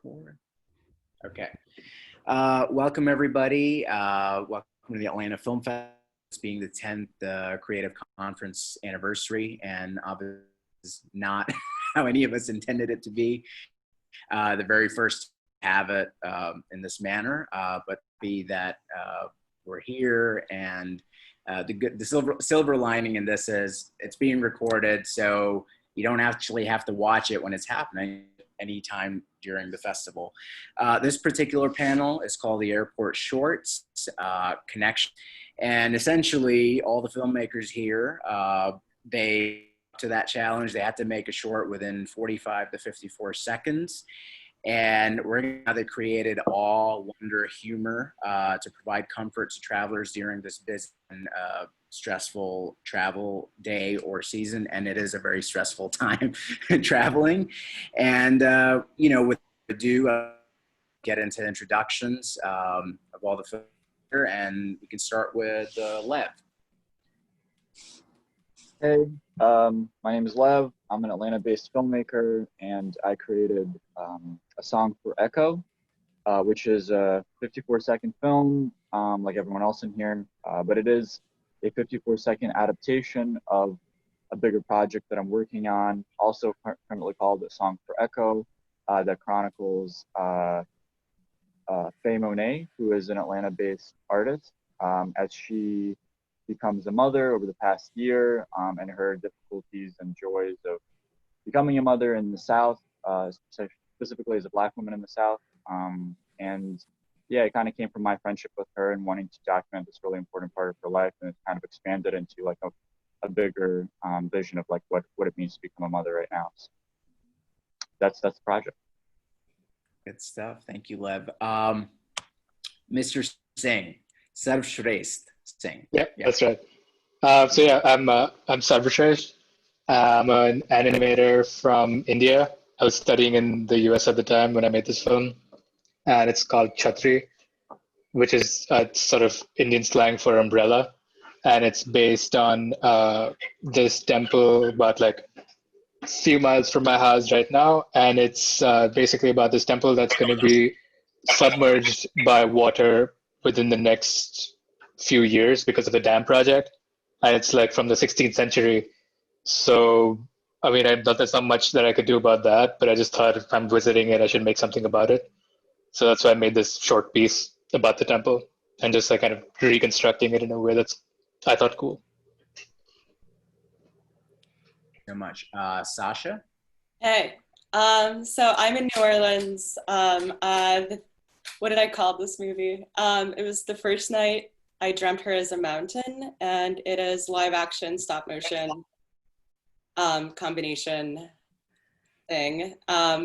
Record. Okay. Welcome everybody. Welcome to the Atlanta Film Fest, being the 10th Creative Conference anniversary, and obviously not how any of us intended it to be. The very first to have it in this manner, but be that we're here, and the silver lining in this is it's being recorded, so you don't actually have to watch it when it's happening anytime during the festival. This particular panel is called the Airport Shorts Connection. And essentially all the filmmakers here, they, to that challenge, they had to make a short within 45 to 54 seconds. And now they created awe, wonder, humor to provide comfort to travelers during this busy and stressful travel day or season. And it is a very stressful time traveling. And, you know, with ado, get into introductions of all the films here, and we can start with Lev. Hey, my name is Lev. I'm an Atlanta-based filmmaker, and I created a song for Echo, which is a 54-second film, like everyone else in here, but it is a 54-second adaptation of a bigger project that I'm working on, also currently called A Song for Echo, that chronicles Faye Monet, who is an Atlanta-based artist, as she becomes a mother over the past year, and her difficulties and joys of becoming a mother in the South, specifically as a Black woman in the South. And yeah, it kind of came from my friendship with her and wanting to document this really important part of her life, and it's kind of expanded into like a bigger vision of like what it means to become a mother right now. So that's the project. Good stuff. Thank you, Lev. Mr. Singh, Sarvshrest Singh. Yep, yeah, that's right. So yeah, I'm Sarvshrest. I'm an animator from India. I was studying in the US at the time when I made this film, and it's called Chhatri, which is sort of Indian slang for umbrella, and it's based on this temple about like a few miles from my house right now, and it's basically about this temple that's going to be submerged by water within the next few years because of the dam project, and it's like from the 16th century. So I mean, I thought there's not much that I could do about that, but I just thought if I'm visiting it, I should make something about it. So that's why I made this short piece about the temple and just like kind of reconstructing it in a way that's, I thought, cool. So much. Sasha? Hey, so I'm in New Orleans. What did I call this movie? It was the first night I dreamt her as a mountain, and it is live action, stop motion combination thing,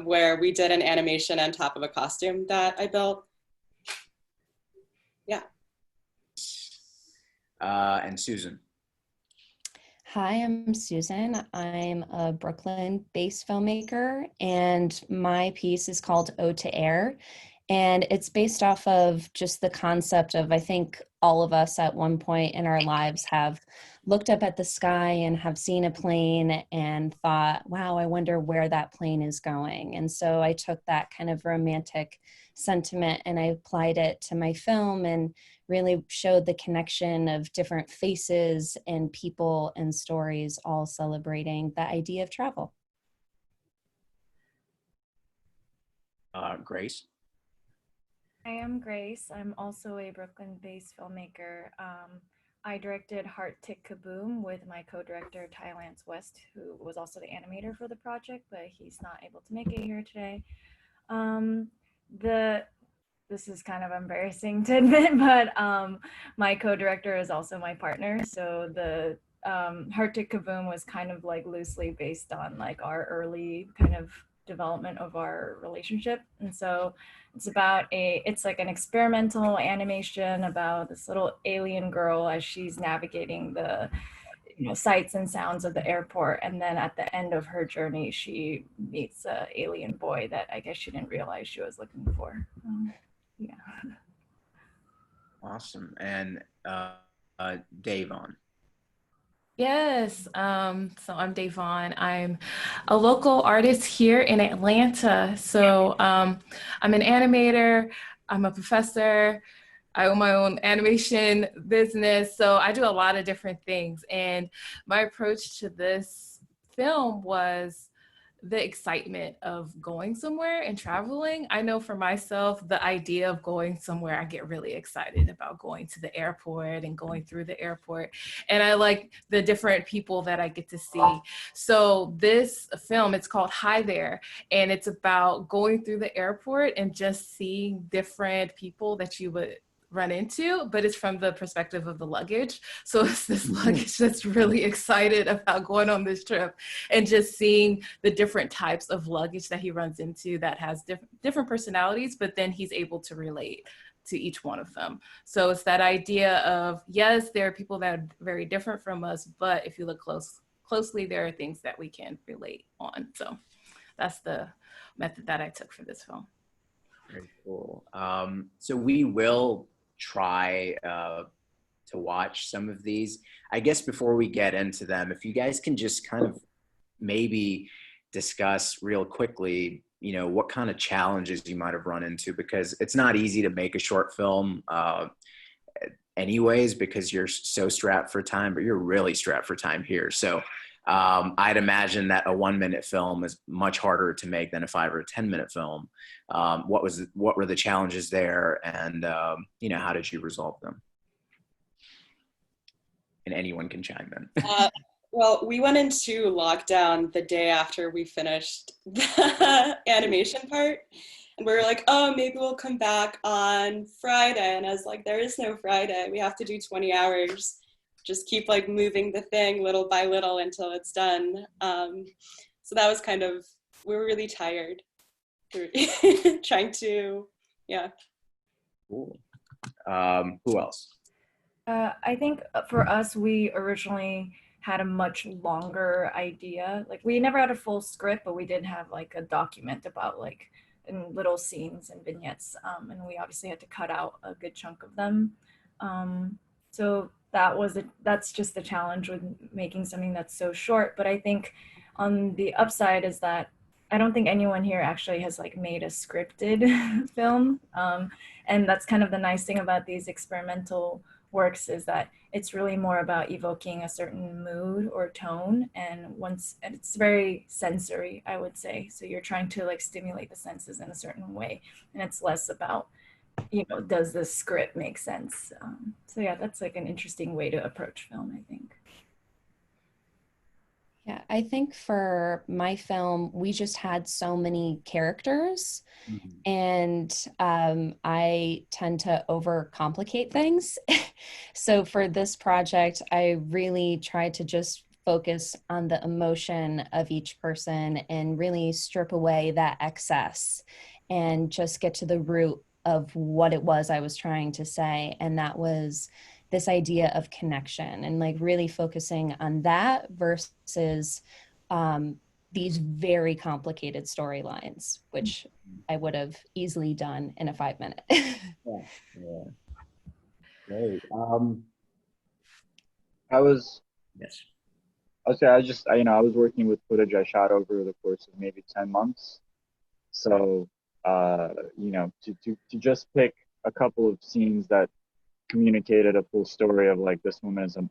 where we did an animation on top of a costume that I built. Yeah. And Susan. Hi, I'm Susan. I'm a Brooklyn-based filmmaker, and my piece is called Ode to Air. And it's based off of just the concept of, I think all of us at one point in our lives have looked up at the sky and have seen a plane and thought, wow, I wonder where that plane is going. And so I took that kind of romantic sentiment and I applied it to my film and really showed the connection of different faces and people and stories all celebrating the idea of travel. Grace? I am Grace. I'm also a Brooklyn-based filmmaker. I directed Heart Tick Kaboom with my co-director Ty Lance West, who was also the animator for the project, but he's not able to make it here today. This is kind of embarrassing to admit, but my co-director is also my partner. So the Heart Tick Kaboom was kind of like loosely based on like our early kind of development of our relationship. And so it's like an experimental animation about this little alien girl as she's navigating the sights and sounds of the airport. And then at the end of her journey, she meets an alien boy that I guess she didn't realize she was looking for. Yeah. Awesome. And Davonne. Yes. So I'm Davonne. I'm a local artist here in Atlanta. So I'm an animator. I'm a professor. I own my own animation business. So I do a lot of different things. And my approach to this film was the excitement of going somewhere and traveling. I know for myself, the idea of going somewhere, I get really excited about going to the airport and going through the airport. And I like the different people that I get to see. So this film, it's called Hi There, and it's about going through the airport and just seeing different people that you would run into, but it's from the perspective of the luggage. So it's this luggage that's really excited about going on this trip and just seeing the different types of luggage that he runs into that has different personalities, but then he's able to relate to each one of them. So it's that idea of, yes, there are people that are very different from us, but if you look closely, there are things that we can relate on. So that's the method that I took for this film. Very cool. So we will try to watch some of these. I guess before we get into them, if you guys can just kind of maybe discuss real quickly, you know, what kind of challenges you might have run into, because it's not easy to make a short film anyways, because you're so strapped for time, but you're really strapped for time here. So I'd imagine that a 1-minute film is much harder to make than a 5 or 10-minute film. What were the challenges there, and you know, how did you resolve them? And anyone can chime in. Well, we went into lockdown the day after we finished the animation part, and we were like, oh, maybe we'll come back on Friday. And I was like, there is no Friday. We have to do 20 hours. Just keep like moving the thing little by little until it's done. So that was kind of, we were really tired trying to, yeah. Cool. Who else? I think for us, we originally had a much longer idea. Like we never had a full script, but we did have like a document about like in little scenes and vignettes. And we obviously had to cut out a good chunk of them. So that's just the challenge with making something that's so short. But I think on the upside is that I don't think anyone here actually has like made a scripted film. And that's kind of the nice thing about these experimental works, is that it's really more about evoking a certain mood or tone, and it's very sensory, I would say. So you're trying to like stimulate the senses in a certain way, and it's less about, you know, does the script make sense? So yeah, that's like an interesting way to approach film, I think. Yeah, I think for my film, we just had so many characters, and I tend to overcomplicate things. So for this project, I really tried to just focus on the emotion of each person and really strip away that excess and just get to the root of what it was I was trying to say. And that was this idea of connection, and like really focusing on that versus these very complicated storylines, which I would have easily done in a 5-minute. Yeah. Great. I was, Yes. I was working with footage I shot over the course of maybe 10 months. So, you know, to just pick a couple of scenes that communicated a full story of like, this woman is a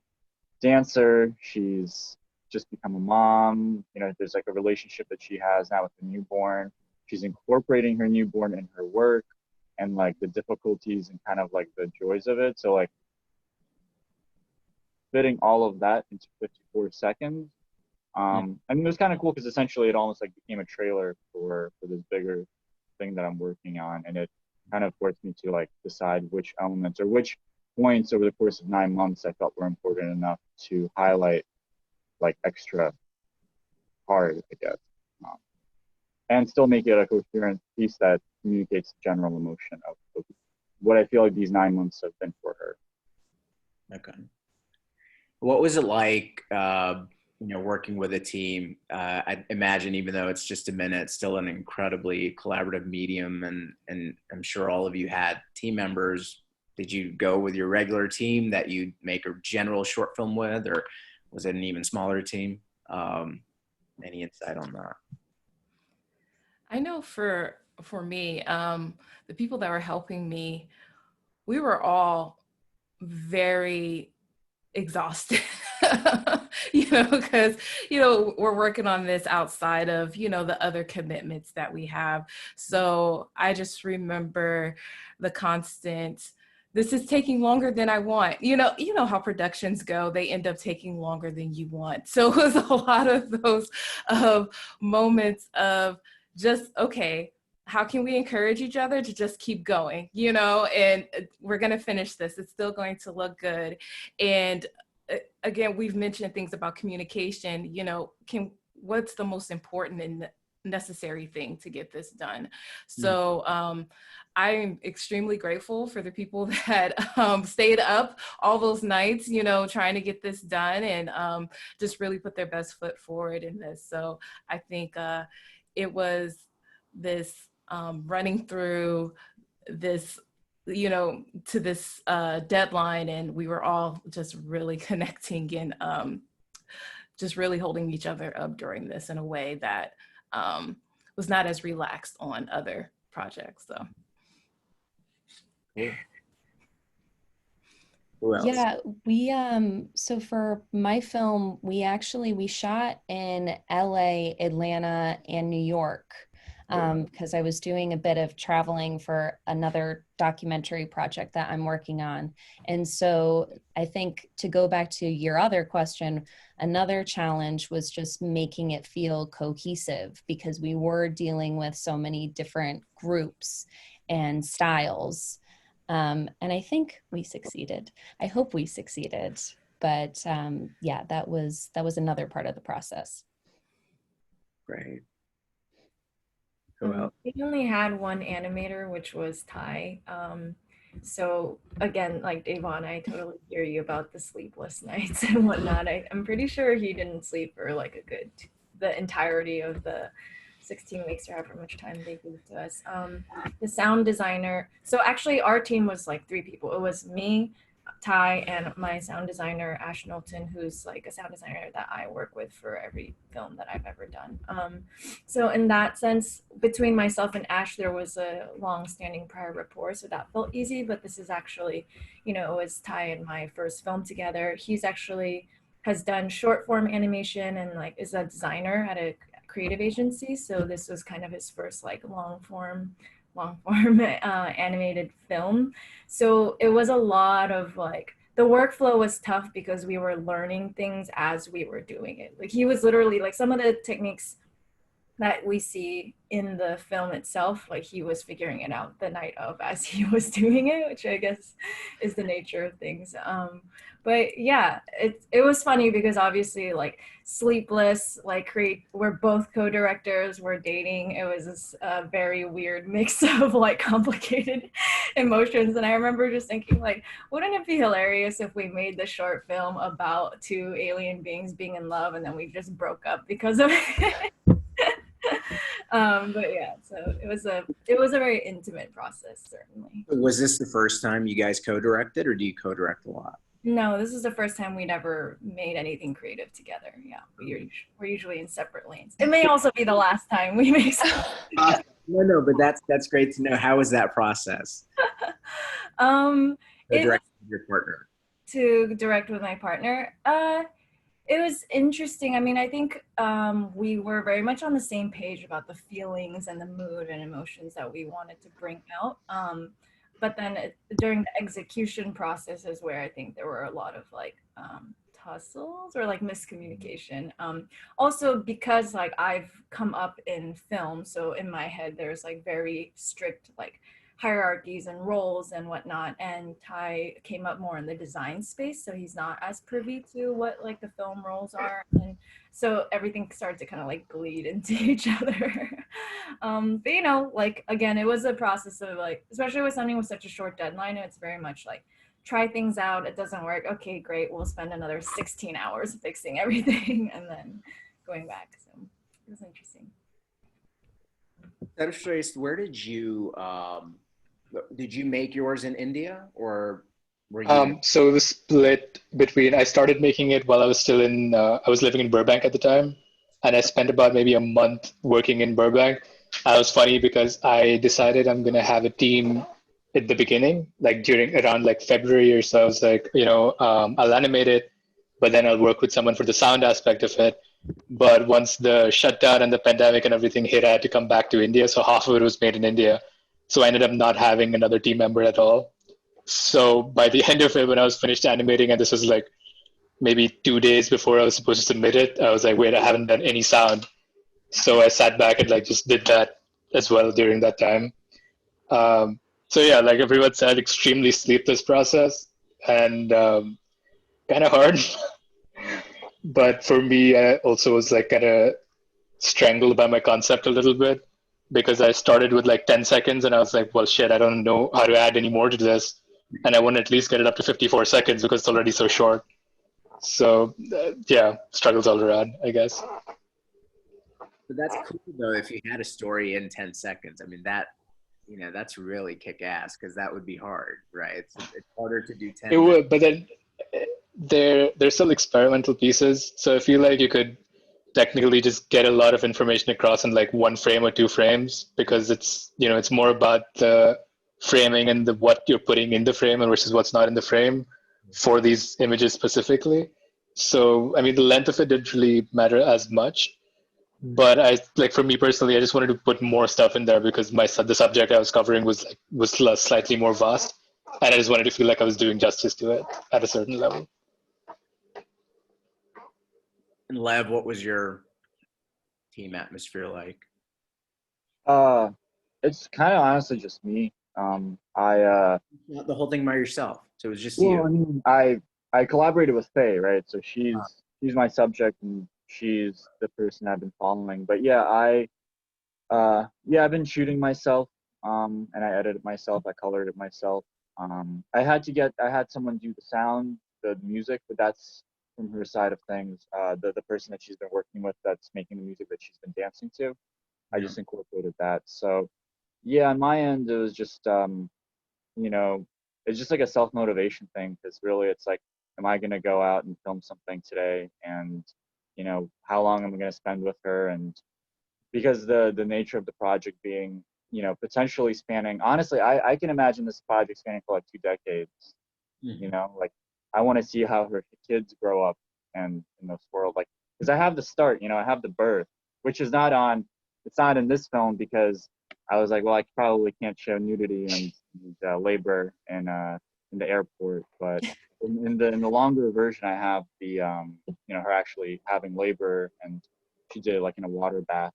dancer, she's just become a mom, you know, there's like a relationship that she has now with the newborn, she's incorporating her newborn in her work, and like the difficulties and kind of like the joys of it. So like fitting all of that into 54 seconds. I mean, it was kind of cool because essentially it almost like became a trailer for this bigger thing that I'm working on, and it kind of forced me to like decide which elements or which points over the course of 9 months I felt were important enough to highlight like extra hard, I guess, and still make it a coherent piece that communicates the general emotion of what I feel like these 9 months have been for her. Okay. What was it like, you know, working with a team? I imagine, even though it's just a minute, it's still an incredibly collaborative medium, and I'm sure all of you had team members. Did you go with your regular team that you make a general short film with, or Was it an even smaller team? Any insight on that? I know for me, the people that were helping me, we were all very exhausted. Because we're working on this outside of the other commitments that we have. So I just remember the constant, this is taking longer than I want. You know how productions go, they end up taking longer than you want. So it was a lot of those moments of just, okay, how can we encourage each other to just keep going, and we're going to finish this. It's still going to look good. And again, we've mentioned things about communication, what's the most important and necessary thing to get this done. So I'm extremely grateful for the people that stayed up all those nights, trying to get this done and just really put their best foot forward in this. So I think it was this running through this to this deadline, and we were all just really connecting and just really holding each other up during this in a way that was not as relaxed on other projects. So Who else? Yeah, we so for my film, we shot in LA, Atlanta, and New York. Because I was doing a bit of traveling for another documentary project that I'm working on. And so I think, to go back to your other question, another challenge was just making it feel cohesive, because we were dealing with so many different groups and styles. And I think we succeeded. I hope we succeeded. But yeah, that was another part of the process. Great. Who else? We only had one animator, which was Ty. So again, like Davonne, I totally hear you about the sleepless nights and whatnot. I'm pretty sure he didn't sleep for like the entirety of the 16 weeks, or however much time they gave to us. The sound designer. So actually our team was like 3 people. It was me, Ty, and my sound designer, Ash Knowlton, who's like a sound designer that I work with for every film that I've ever done. So in that sense, between myself and Ash, there was a long-standing prior rapport, so that felt easy. But this is actually, it was Ty and my first film together. He's actually has done short form animation and like is a designer at a creative agency. So this was kind of his first like long form animated film. So it was a lot of like, the workflow was tough because we were learning things as we were doing it. Like he was literally like, some of the techniques that we see in the film itself, like he was figuring it out the night of as he was doing it, which I guess is the nature of things. But yeah, it was funny because obviously like sleepless, like we're both co-directors, we're dating. It was this very weird mix of like complicated emotions. And I remember just thinking like, wouldn't it be hilarious if we made the short film about 2 alien beings being in love and then we just broke up because of it? But yeah, so it was a very intimate process, certainly. Was this the first time you guys co-directed, or do you co-direct a lot? No, this is the first time we'd ever made anything creative together. Yeah, we're usually in separate lanes. It may also be the last time we make something. No, but that's great to know. How was that process? Direct with your partner. To direct with my partner. It was interesting. I mean, I think we were very much on the same page about the feelings and the mood and emotions that we wanted to bring out. But then during the execution process is where I think there were a lot of like tussles or like miscommunication. Also because like I've come up in film, so in my head there's like very strict like hierarchies and roles and whatnot, and Ty came up more in the design space, so he's not as privy to what like the film roles are, and so everything started to kind of like bleed into each other. But like again, it was a process of like, especially with something with such a short deadline, it's very much like try things out, it doesn't work, okay great, we'll spend another 16 hours fixing everything and then going back. So it was interesting. Sarvshrest, where did you make yours in India, or Were you? So the split between, I started making it while I was still I was living in Burbank at the time, and I spent about maybe a month working in Burbank. It was funny because I decided I'm gonna have a team at the beginning, like around like February or so. I was like, I'll animate it, but then I'll work with someone for the sound aspect of it. But once the shutdown and the pandemic and everything hit, I had to come back to India. So half of it was made in India. So I ended up not having another team member at all. So by the end of it, when I was finished animating, and this was like maybe 2 days before I was supposed to submit it, I was like, wait, I haven't done any sound. So I sat back and like just did that as well during that time. So yeah, like everyone said, extremely sleepless process and kind of hard. But for me, I also was like kind of strangled by my concept a little bit because I started with like 10 seconds and I was like, well, shit, I don't know how to add any more to this. And I want to at least get it up to 54 seconds because it's already so short. So yeah, struggles all around, I guess. But that's cool though. If you had a story in 10 seconds, I mean that's really kick ass because that would be hard, right? It's harder to do 10. It would, but then there's still experimental pieces. So I feel like you could technically just get a lot of information across in like 1 frame or 2 frames because it's more about the framing and what you're putting in the frame versus what's not in the frame for these images specifically. So I mean, the length of it didn't really matter as much. But for me personally, I just wanted to put more stuff in there because the subject I was covering was slightly more vast, and I just wanted to feel like I was doing justice to it at a certain level. And Lev, what was your team atmosphere like? It's kind of honestly just me. Not the whole thing by yourself, so it was just you. I mean, I collaborated with Faye, right? So she's my subject and she's the person I've been following. But yeah, I've been shooting myself, and I edited myself, I colored it myself. I had someone do the sound, the music, but that's from her side of things. The person that she's been working with that's making the music that she's been dancing to, I just incorporated that. So yeah, on my end, it was just it's just like a self-motivation thing because really it's like, am I gonna go out and film something today, and how long am I gonna spend with her, and because the nature of the project being potentially spanning, honestly, I can imagine this project spanning for like 2 decades. Like I want to see how her kids grow up and in this world, like because I have the start, I have the birth, which is it's not in this film because I was like, well, I probably can't show nudity and labor in the airport, but in the longer version, I have the her actually having labor, and she did it like in a water bath.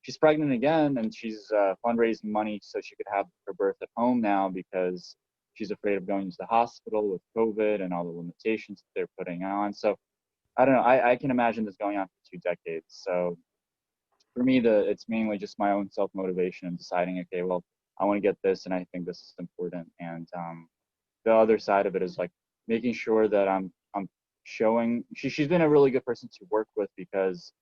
She's pregnant again, and she's fundraising money so she could have her birth at home now because she's afraid of going to the hospital with COVID and all the limitations that they're putting on. So I don't know. I can imagine this going on for 2 decades. So for me, it's mainly just my own self-motivation and deciding, okay, well, I want to get this, and I think this is important. And the other side of it is like making sure that I'm showing. She's been a really good person to work with because,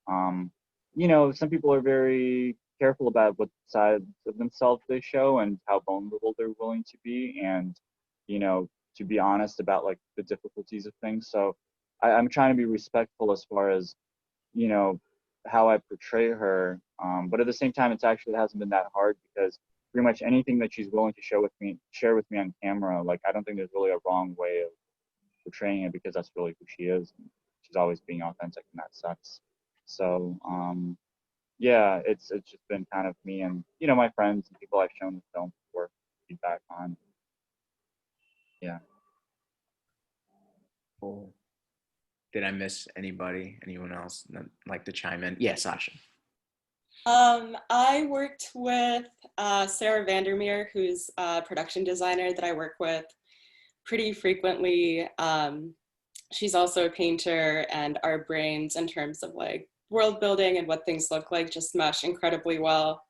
some people are very careful about what sides of themselves they show and how vulnerable they're willing to be, and to be honest about like the difficulties of things. So I'm trying to be respectful as far as how I portray her, but at the same time, it hasn't been that hard because pretty much anything that she's willing to share with me on camera, like I don't think there's really a wrong way of portraying it because that's really who she is. And she's always being authentic, and that sucks. So yeah, it's just been kind of me and my friends and people I've shown the film for feedback on. Yeah. Cool. Did I miss anybody? Anyone else like to chime in? Yeah, Sasha. I worked with Sarah Vandermeer, who's a production designer that I work with pretty frequently. She's also a painter, and our brains in terms of like world building and what things look like just mesh incredibly well.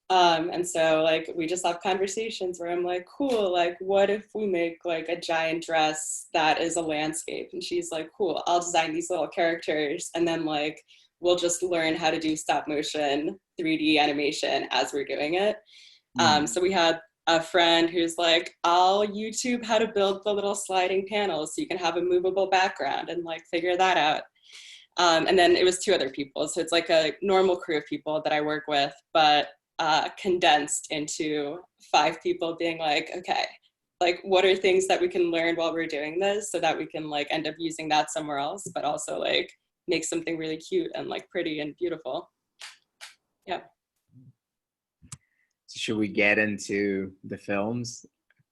And so like we just have conversations where I'm like, cool, like what if we make like a giant dress that is a landscape? And she's like, cool, I'll design these little characters, and then like we'll just learn how to do stop motion 3D animation as we're doing it. So we had a friend who's like, I'll YouTube how to build the little sliding panels so you can have a movable background and like figure that out. And then it was 2 other people. So it's like a normal crew of people that I work with, but condensed into 5 people being like, okay, like what are things that we can learn while we're doing this so that we can like end up using that somewhere else, but also like make something really cute and like pretty and beautiful. Yeah. So should we get into the films?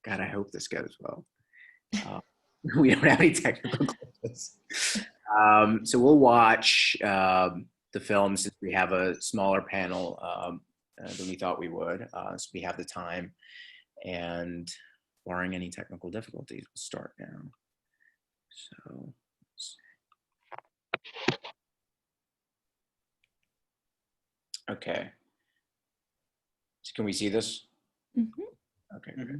God, I hope this goes well. We don't have any technical questions. So we'll watch the film since we have a smaller panel than we thought we would. So we have the time, and barring any technical difficulties, we'll start now. So. Okay. So can we see this? Mm-hmm. Okay. Mm-hmm.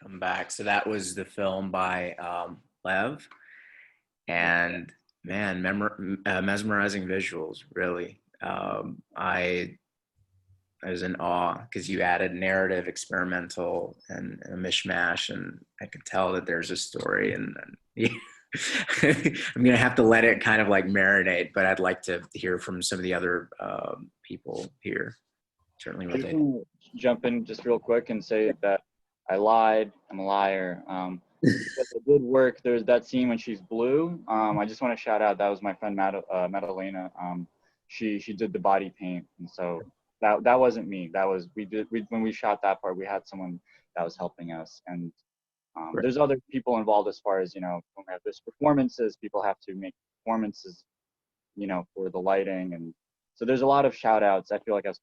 Come back. So that was the film by Lev, and man, mesmerizing visuals. Really, I was in awe because you added narrative, experimental, and a mishmash, and I could tell that there's a story. And I'm gonna have to let it kind of like marinate, but I'd like to hear from some of the other people here. Certainly, with it. Jump in just real quick and say that I lied. I'm a liar. But the good work. There's that scene when she's blue. I just want to shout out. That was my friend Madalena. She did the body paint, and so that wasn't me. That was when we shot that part. We had someone that was helping us, and Right. There's other people involved as far as when we have this performances. People have to make performances, for the lighting, and so there's a lot of shout outs. I feel like I was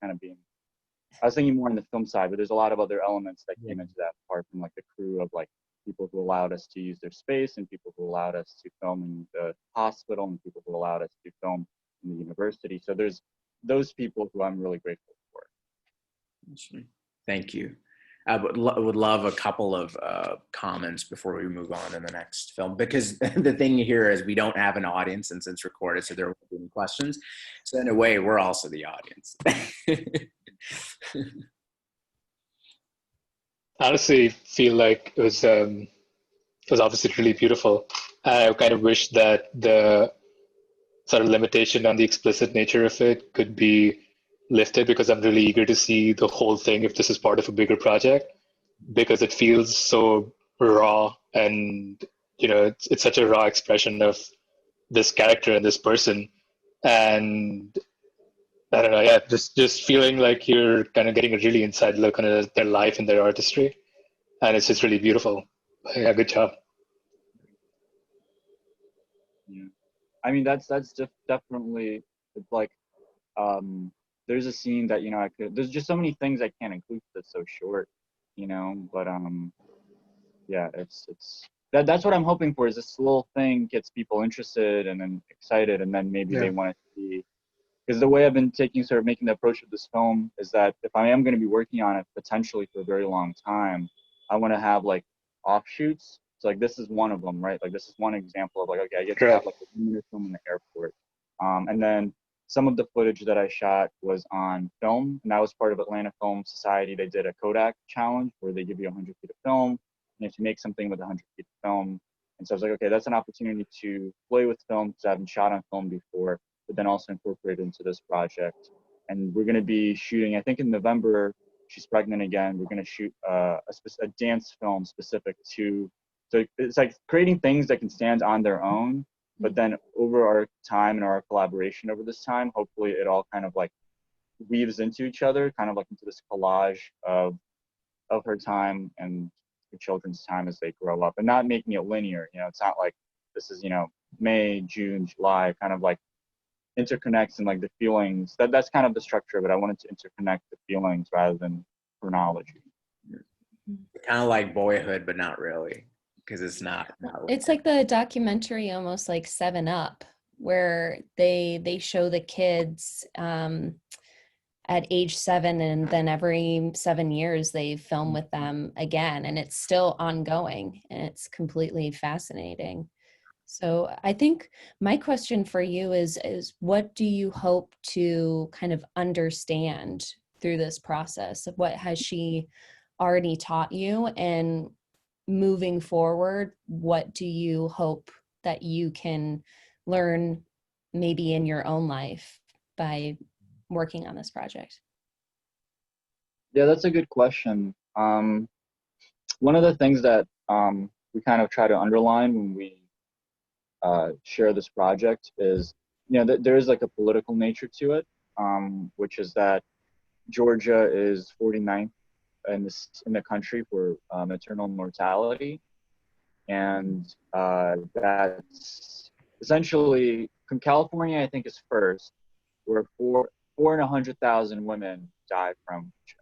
thinking more on the film side, but there's a lot of other elements that came into that, apart from like the crew of like people who allowed us to use their space, and people who allowed us to film in the hospital, and people who allowed us to film in the university. So there's those people who I'm really grateful for. Thank you. I would love a couple of comments before we move on to the next film, because the thing here is we don't have an audience since it's recorded, so there won't be any questions. So in a way, we're also the audience. I honestly feel like it was obviously really beautiful. I kind of wish that the sort of limitation on the explicit nature of it could be lifted, because I'm really eager to see the whole thing if this is part of a bigger project, because it feels so raw, and it's such a raw expression of this character and this person, and I don't know, yeah, just feeling like you're kind of getting a really inside look on their life and their artistry, and it's just really beautiful. Yeah, good job. Yeah, I mean that's just definitely, it's like there's a scene that there's just so many things I can't include that's so short, but yeah, that's what I'm hoping for, is this little thing gets people interested and then excited, and then maybe they want to see. Because the way I've been making the approach of this film is that if I am going to be working on it potentially for a very long time, I want to have like offshoots. So like this is one of them, right? Like this is one example of like, okay, I get to have like a minute film in the airport. And then some of the footage that I shot was on film, and that was part of Atlanta Film Society. They did a Kodak challenge where they give you 100 feet of film, and you have to make something with 100 feet of film. And so I was like, okay, that's an opportunity to play with film because I haven't shot on film before, but then also incorporate it into this project. and we're going to be shooting, I think in November, she's pregnant again. We're going to shoot a dance film specific to, so it's like creating things that can stand on their own, but then over our time and our collaboration over this time, hopefully it all kind of like weaves into each other, kind of like into this collage of her time and the children's time as they grow up, and not making it linear. You know, it's not like this is, you know, May, June, July, kind of like interconnects and like the feelings. That's kind of the structure, but I wanted to interconnect the feelings rather than chronology. Kind of like Boyhood, but not really, because it's not It's like the documentary, almost like 7 Up, where they show the kids at age 7, and then every 7 years they film with them again, and it's still ongoing, and it's completely fascinating. So I think my question for you is what do you hope to kind of understand through this process? What has she already taught you, and moving forward, what do you hope that you can learn maybe in your own life by working on this project? Yeah, that's a good question. One of the things that we kind of try to underline when we share this project is, you know, there is like a political nature to it, which is that Georgia is 49th in the country for maternal mortality, and that's essentially, California I think is first, where 400,000 women die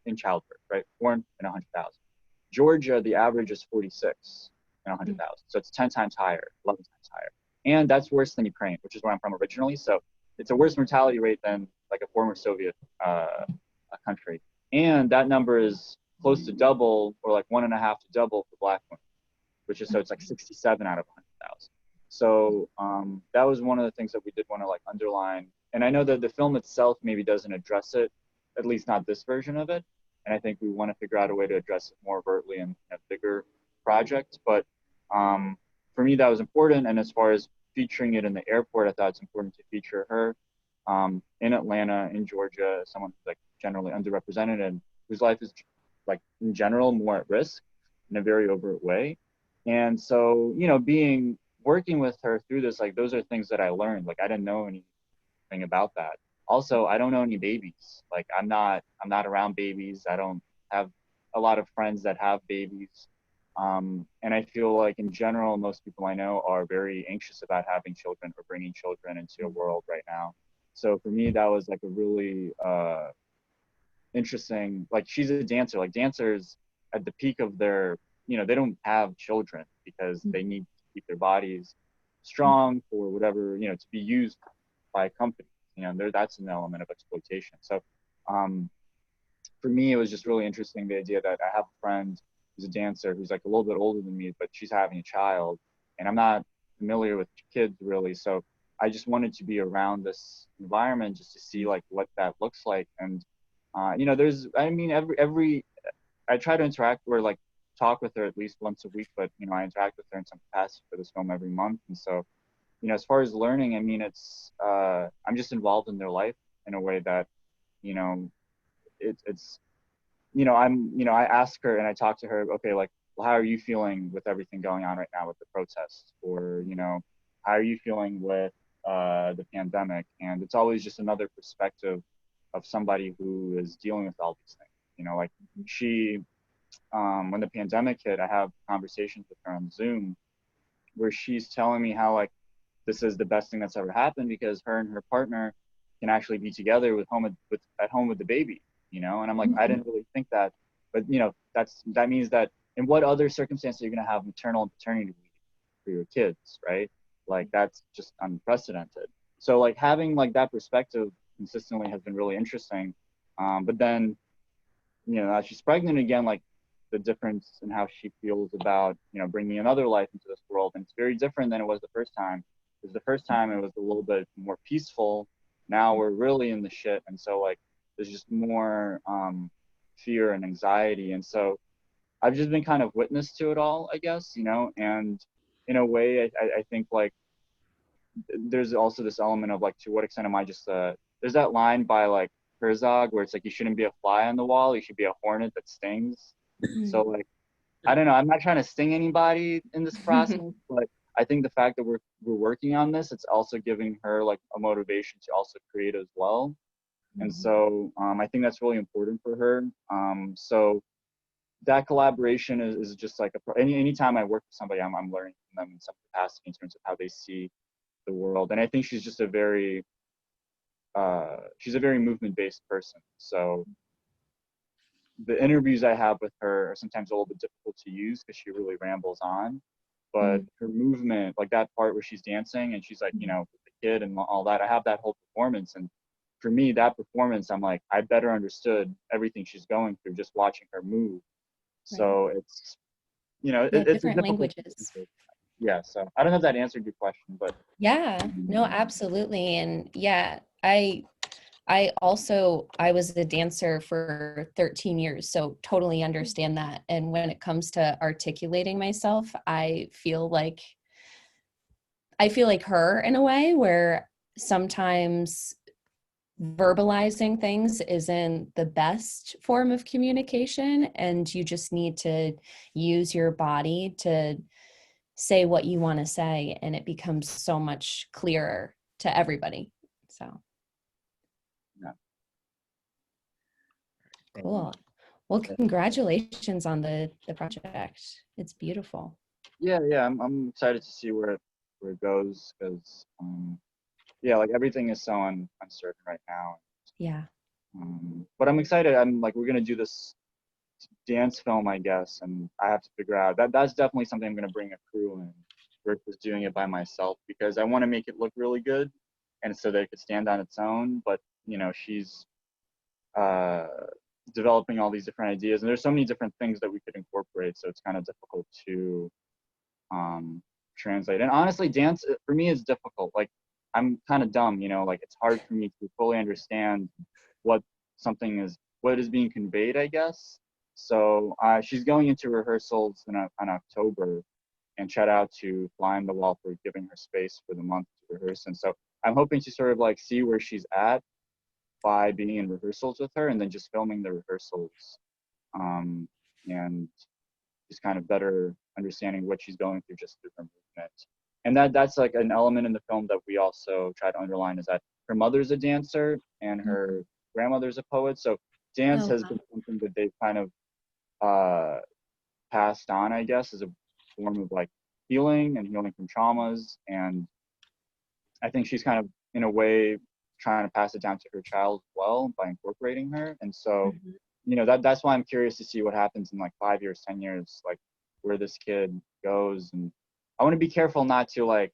in childbirth, right? 400,000. Georgia, the average is 46 in 100,000, so it's 10 times higher, 11 times higher. And that's worse than Ukraine, which is where I'm from originally. So it's a worse mortality rate than like a former Soviet country. And that number is close to double, or like 1.5 to double for Black women, which is, so it's like 67 out of 100,000. So that was one of the things that we did want to like underline. And I know that the film itself maybe doesn't address it, at least not this version of it. And I think we want to figure out a way to address it more overtly in a bigger project. But for me, that was important. And as far as featuring it in the airport, I thought it's important to feature her in Atlanta, in Georgia, someone who's like generally underrepresented and whose life is like in general more at risk in a very overt way. And so, you know, working with her through this, like those are things that I learned. Like I didn't know anything about that. Also, I don't know any babies. Like I'm not around babies. I don't have a lot of friends that have babies. And I feel like in general, most people I know are very anxious about having children or bringing children into a world right now. So for me, that was like a really interesting, like she's a dancer, like dancers at the peak of their, you know, they don't have children because they need to keep their bodies strong for whatever, you know, to be used by a company, you know, that's an element of exploitation. So for me, it was just really interesting, the idea that I have a friend who's a dancer who's like a little bit older than me, but she's having a child, and I'm not familiar with kids really. So I just wanted to be around this environment just to see like what that looks like. And you know, I try to interact or like talk with her at least once a week, but you know, I interact with her in some capacity for this film every month. And so, you know, as far as learning, I mean, it's I'm just involved in their life in a way that, you know, it's you know, I ask her and I talk to her, okay, like, well, how are you feeling with everything going on right now with the protests? Or, you know, how are you feeling with the pandemic? And it's always just another perspective of somebody who is dealing with all these things. You know, like she, when the pandemic hit, I have conversations with her on Zoom where she's telling me how like this is the best thing that's ever happened because her and her partner can actually be together at home with the baby. You know, and I'm like, I didn't really think that, but you know, that means that in what other circumstances are you going to have maternal and paternity leave for your kids, right? Like that's just unprecedented. So like having like that perspective consistently has been really interesting. But then, you know, as she's pregnant again, like the difference in how she feels about, you know, bringing another life into this world, and it's very different than it was the first time. Because the first time it was a little bit more peaceful. Now we're really in the shit, and so like. There's just more fear and anxiety. And so I've just been kind of witness to it all, I guess, you know, and in a way, I think like there's also this element of like, to what extent am I just, there's that line by like Herzog, where it's like you shouldn't be a fly on the wall, you should be a hornet that stings. So like, I don't know, I'm not trying to sting anybody in this process, but I think the fact that we're working on this, it's also giving her like a motivation to also create as well. And so I think that's really important for her. So that collaboration is just like anytime I work with somebody, I'm learning from them in some capacity in terms of how they see the world. And I think she's just a very movement-based person. So the interviews I have with her are sometimes a little bit difficult to use because she really rambles on. But her movement, like that part where she's dancing and she's like, you know, with the kid and all that, I have that whole performance. And for me, that performance, I'm like, I better understood everything she's going through just watching her move. So it's, you know, Yeah, it's different a difficult languages. Yeah, so I don't know if that answered your question, but Yeah, no, absolutely. And yeah, I was a dancer for 13 years, so totally understand that. And when it comes to articulating myself, I feel like her in a way where sometimes verbalizing things isn't the best form of communication, and you just need to use your body to say what you want to say, and it becomes so much clearer to everybody. So yeah. Cool. Well, congratulations on the project. It's beautiful. Yeah, I'm excited to see where it goes because yeah, like everything is so uncertain right now. Yeah. But I'm excited. I'm like, we're gonna do this dance film, I guess, and I have to figure out that's definitely something I'm gonna bring a crew in versus doing it by myself because I want to make it look really good, and so that it could stand on its own. But you know, she's developing all these different ideas, and there's so many different things that we could incorporate. So it's kind of difficult to translate. And honestly, dance for me is difficult. Like I'm kind of dumb, you know, like it's hard for me to fully understand what is being conveyed, I guess. So she's going into rehearsals in October, and shout out to Fly on the Wall for giving her space for the month to rehearse. And so I'm hoping to sort of like see where she's at by being in rehearsals with her and then just filming the rehearsals and just kind of better understanding what she's going through just through her movement. And that's like an element in the film that we also try to underline is that her mother's a dancer and her grandmother's a poet. So dance has been something that they've kind of passed on, I guess, as a form of like healing and healing from traumas. And I think she's kind of, in a way, trying to pass it down to her child as well by incorporating her. And so, you know, that's why I'm curious to see what happens in like 5 years, 10 years, like where this kid goes. And I want to be careful not to like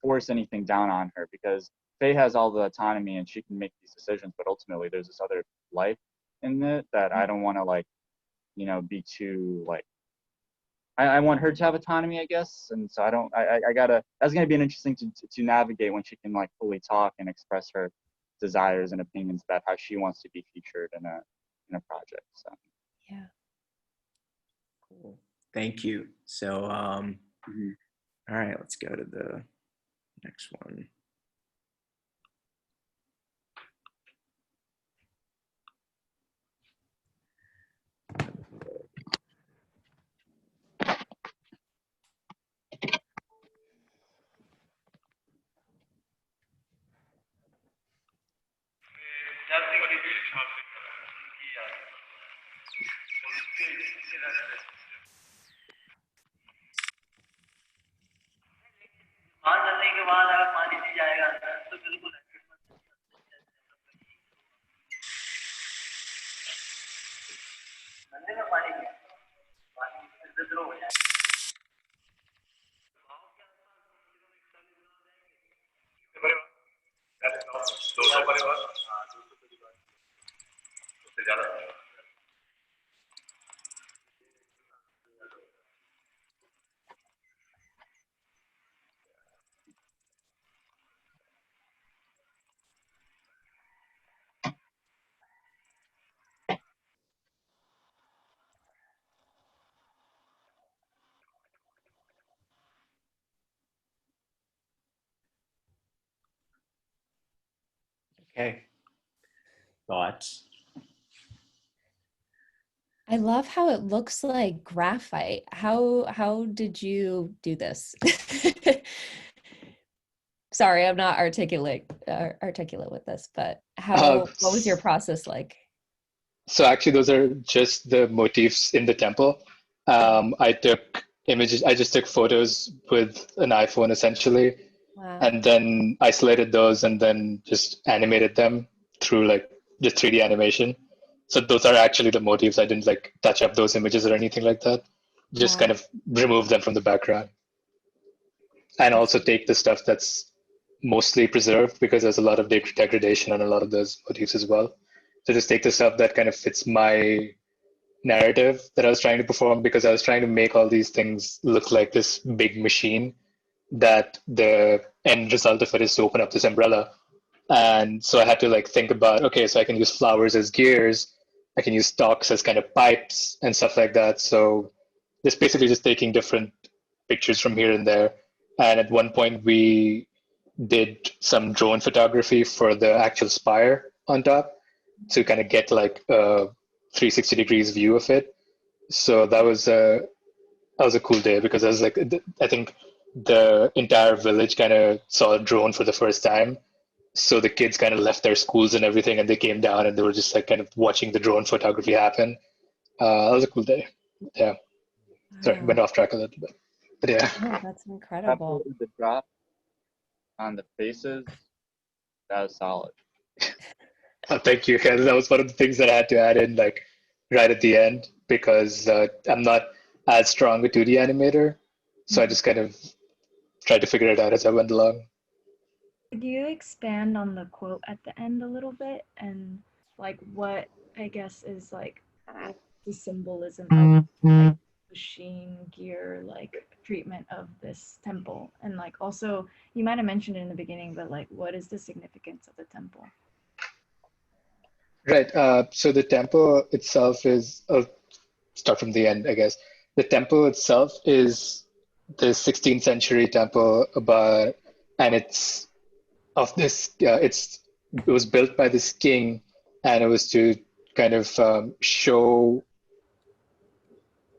force anything down on her because Faye has all the autonomy and she can make these decisions, but ultimately there's this other life in it that I don't want to like, you know, be too like, I want her to have autonomy, I guess. And so I gotta, that's going to be an interesting to navigate when she can like fully talk and express her desires and opinions about how she wants to be featured in a project. So. Yeah. Cool. Thank you. So, all right, let's go to the next one. Okay. Thoughts? I love how it looks like graphite. How did you do this? Sorry, I'm not articulate with this, but what was your process like? So actually, those are just the motifs in the temple. I took images. I just took photos with an iPhone essentially, Wow. and then isolated those, and then just animated them through like just 3D animation. So those are actually the motifs. I didn't like touch up those images or anything like that. Just Wow. kind of remove them from the background, and also take the stuff that's mostly preserved because there's a lot of degradation on a lot of those motifs as well. So just take the stuff that kind of fits my narrative that I was trying to perform, because I was trying to make all these things look like this big machine that the end result of it is to open up this umbrella. And so I had to like think about, okay, so I can use flowers as gears, I can use stalks as kind of pipes and stuff like that. So just basically just taking different pictures from here and there. And at one point we did some drone photography for the actual spire on top to kind of get like a 360 degrees view of it. So that was a cool day, because I was like, I think the entire village kind of saw a drone for the first time. So the kids kind of left their schools and everything, and they came down and they were just like kind of watching the drone photography happen. That was a cool day. Yeah. Sorry, Wow. went off track a little bit. But yeah. Oh, that's incredible. The drop on the faces, that was solid. Oh, thank you. Yeah, that was one of the things that I had to add in like right at the end, because I'm not as strong a 2D animator. So I just kind of tried to figure it out as I went along. Could you expand on the quote at the end a little bit, and like what I guess is like the symbolism of like machine gear like treatment of this temple, and like also you might have mentioned it in the beginning, but like what is the significance of the temple? Right. So the temple itself is, I'll start from the end, I guess. The temple itself is the 16th century temple, and it's of this. It was built by this king, and it was to kind of show,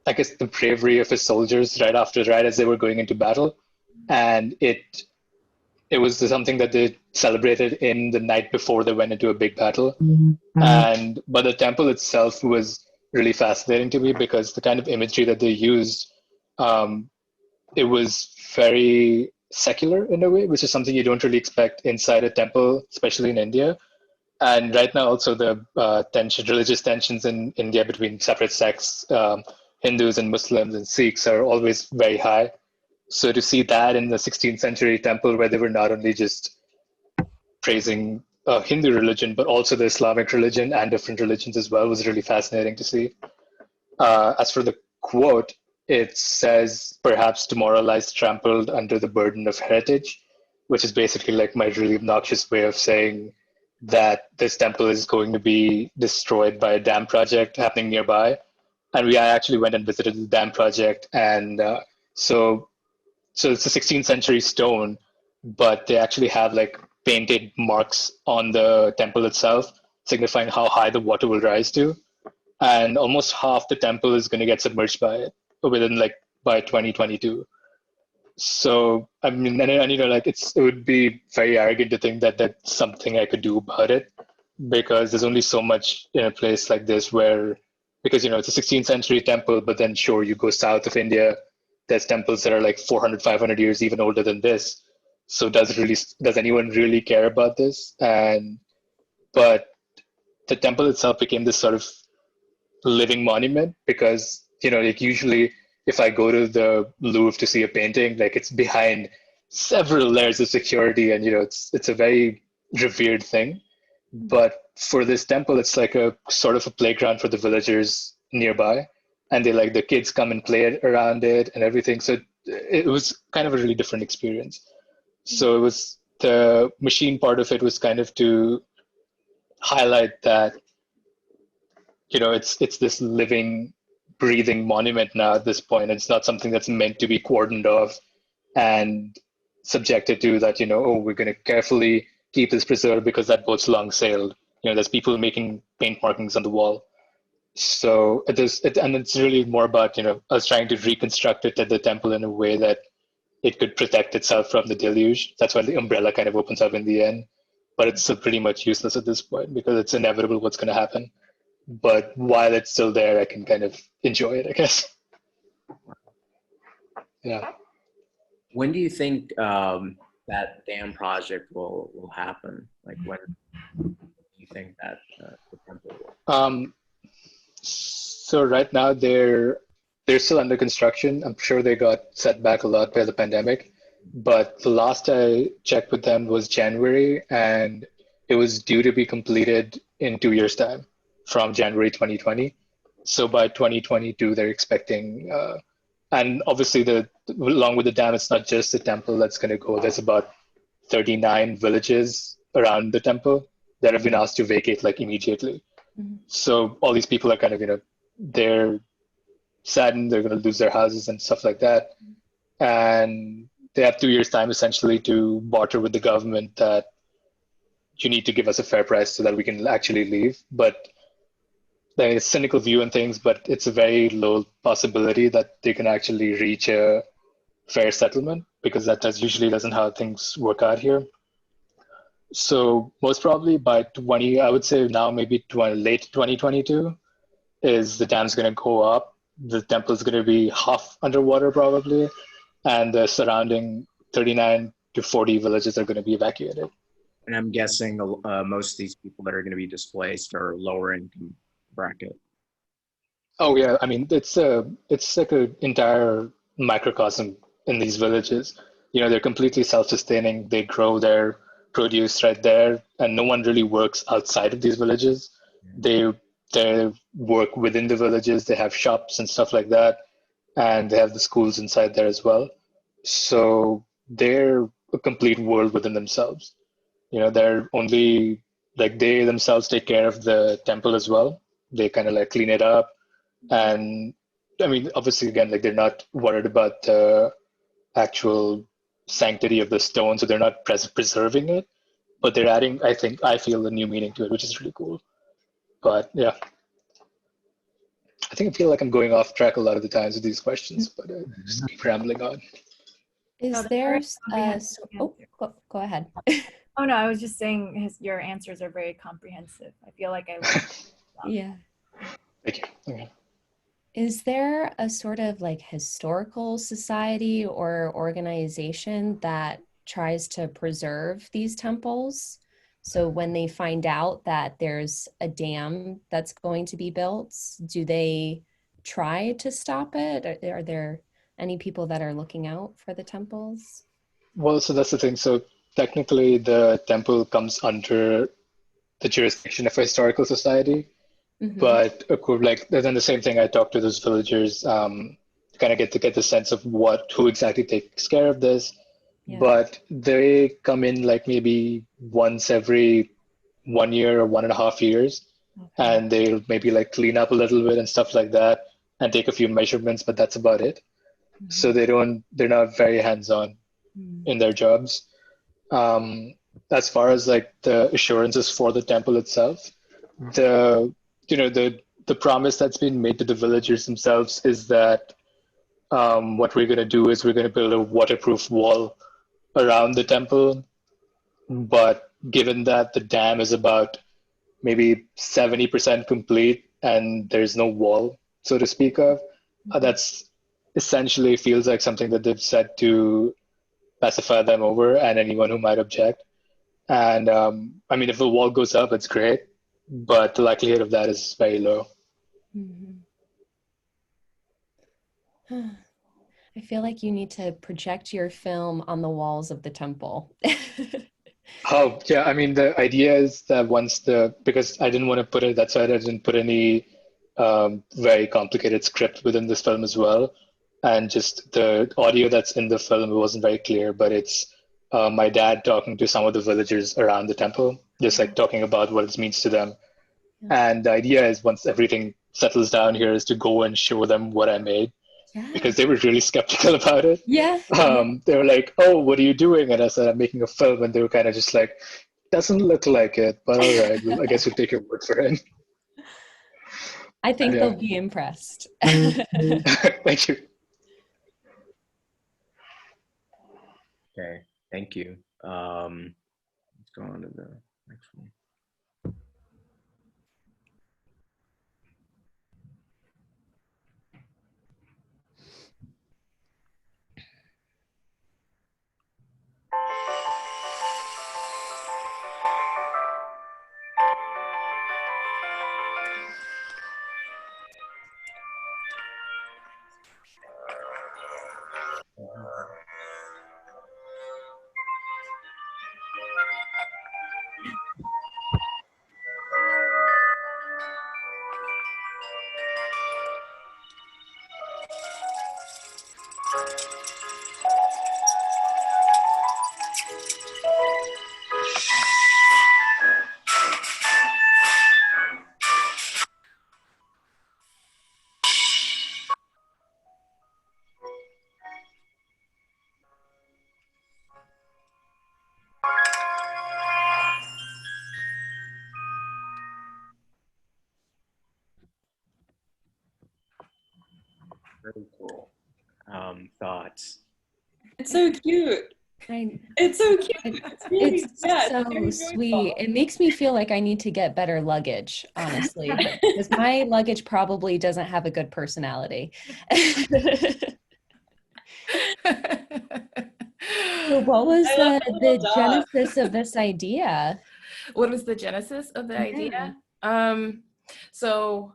I guess, the bravery of his soldiers right as they were going into battle, and it was something that they celebrated in the night before they went into a big battle. But the temple itself was really fascinating to me, because the kind of imagery that they used, it was very secular in a way, which is something you don't really expect inside a temple, especially in India. And right now, also the religious tensions in India between separate sects, Hindus and Muslims and Sikhs, are always very high. So to see that in the 16th century temple, where they were not only just praising Hindu religion, but also the Islamic religion and different religions as well, was really fascinating to see. As for the quote, it says, "Perhaps tomorrow lies trampled under the burden of heritage," which is basically like my really obnoxious way of saying that this temple is going to be destroyed by a dam project happening nearby. And I actually went and visited the dam project, and so it's a 16th century stone, but they actually have like painted marks on the temple itself, signifying how high the water will rise to. And almost half the temple is going to get submerged by it by 2022. So I mean, and you know, like it would be very arrogant to think that that's something I could do about it, because there's only so much in a place like this where, because you know it's a 16th century temple, but then sure, you go south of India, there's temples that are like 400, 500 years even older than this. So does anyone really care about this? But the temple itself became this sort of living monument, because you know, like usually if I go to the Louvre to see a painting, like it's behind several layers of security, and you know it's a very revered thing. But for this temple, it's like a sort of a playground for the villagers nearby, and the kids come and play around it and everything. So it was kind of a really different experience. So it was, the machine part of it was kind of to highlight that, you know, it's this living, breathing monument now at this point. It's not something that's meant to be cordoned off and subjected to that, you know, oh, we're going to carefully keep this preserved because that boat's long sailed. there's people making paint markings on the wall. So and it's really more about, us trying to reconstruct it at the temple in a way that it could protect itself from the deluge. That's why the umbrella kind of opens up in the end. But it's still pretty much useless at this point because it's inevitable what's going to happen. But while it's still there, I can kind of enjoy it, I guess. Yeah. When do you think that dam project will happen? Like, when do you think that the temple will? So right now they're still under construction. I'm sure they got set back a lot by the pandemic, but the last I checked with them was January, and it was due to be completed in 2 years' time from January 2020. So by 2022, they're expecting, and obviously along with the dam, it's not just the temple that's going to go. There's about 39 villages around the temple that have been asked to vacate like immediately. Mm-hmm. So all these people are kind of, they're saddened, they're going to lose their houses and stuff like that. And they have 2 years' time essentially to barter with the government that you need to give us a fair price so that we can actually leave. But there's a cynical view on things, but it's a very low possibility that they can actually reach a fair settlement, because that usually doesn't how things work out here. So most probably by I would say now maybe late 2022 is the dam's going to go up. The temple is going to be half underwater probably, and the surrounding 39 to 40 villages are going to be evacuated. And I'm guessing most of these people that are going to be displaced are lower income bracket. Oh yeah, I mean it's like an entire microcosm in these villages. They're completely self-sustaining. They grow their produce right there, and no one really works outside of these villages. They work within the villages. They have shops and stuff like that, and they have the schools inside there as well. So they're a complete world within themselves. They're only like they themselves take care of the temple as well. They kind of like clean it up, and I mean obviously again like they're not worried about the actual sanctity of the stone, so they're not preserving it, but they're adding, I feel, a new meaning to it, which is really cool. But yeah, I feel like I'm going off track a lot of the times with these questions, but just keep rambling on. Is there go ahead. Oh no, I was just saying your answers are very comprehensive. I feel like I learned. Yeah. Thank you. Okay. Is there a sort of like historical society or organization that tries to preserve these temples? So when they find out that there's a dam that's going to be built, do they try to stop it? Are there any people that are looking out for the temples? Well, so that's the thing. So technically the temple comes under the jurisdiction of a historical society. Mm-hmm. But like then the same thing, I talked to those villagers kind of get the sense of who exactly takes care of this. Yeah. But they come in like maybe once every 1 year or 1.5 years, okay. And they'll maybe like clean up a little bit and stuff like that and take a few measurements, but that's about it. Mm-hmm. So they're not very hands-on in their jobs. As far as like the assurances for the temple itself, the promise that's been made to the villagers themselves is that what we're going to do is we're going to build a waterproof wall around the temple. But given that the dam is about maybe 70% complete and there's no wall, so to speak of, that's essentially feels like something that they've said to pacify them over and anyone who might object. And I mean, if the wall goes up, it's great, but the likelihood of that is very low. Mm-hmm. I feel like you need to project your film on the walls of the temple. Oh, yeah. I mean, the idea is that because I didn't want to put it, that's why I didn't put any very complicated script within this film as well. And just the audio that's in the film wasn't very clear, but it's my dad talking to some of the villagers around the temple, just like talking about what it means to them. Yeah. And the idea is once everything settles down here is to go and show them what I made. Yeah. Because they were really skeptical about it. Yeah. They were like, "Oh, what are you doing?" And I said, "I'm making a film." And they were kind of just like, doesn't look like it, but all right. I guess we'll take your word for it. I think Yeah. they'll be impressed. Thank you. Okay, thank you. Let's go on to the next one. Very cool. Thoughts? It's so cute. It's so cute. It's really, It's yeah, so very sweet. joyful. It makes me feel like I need to get better luggage, honestly, because my luggage probably doesn't have a good personality. So what was I love the the little dog. genesis of this idea? What was the genesis of the idea? So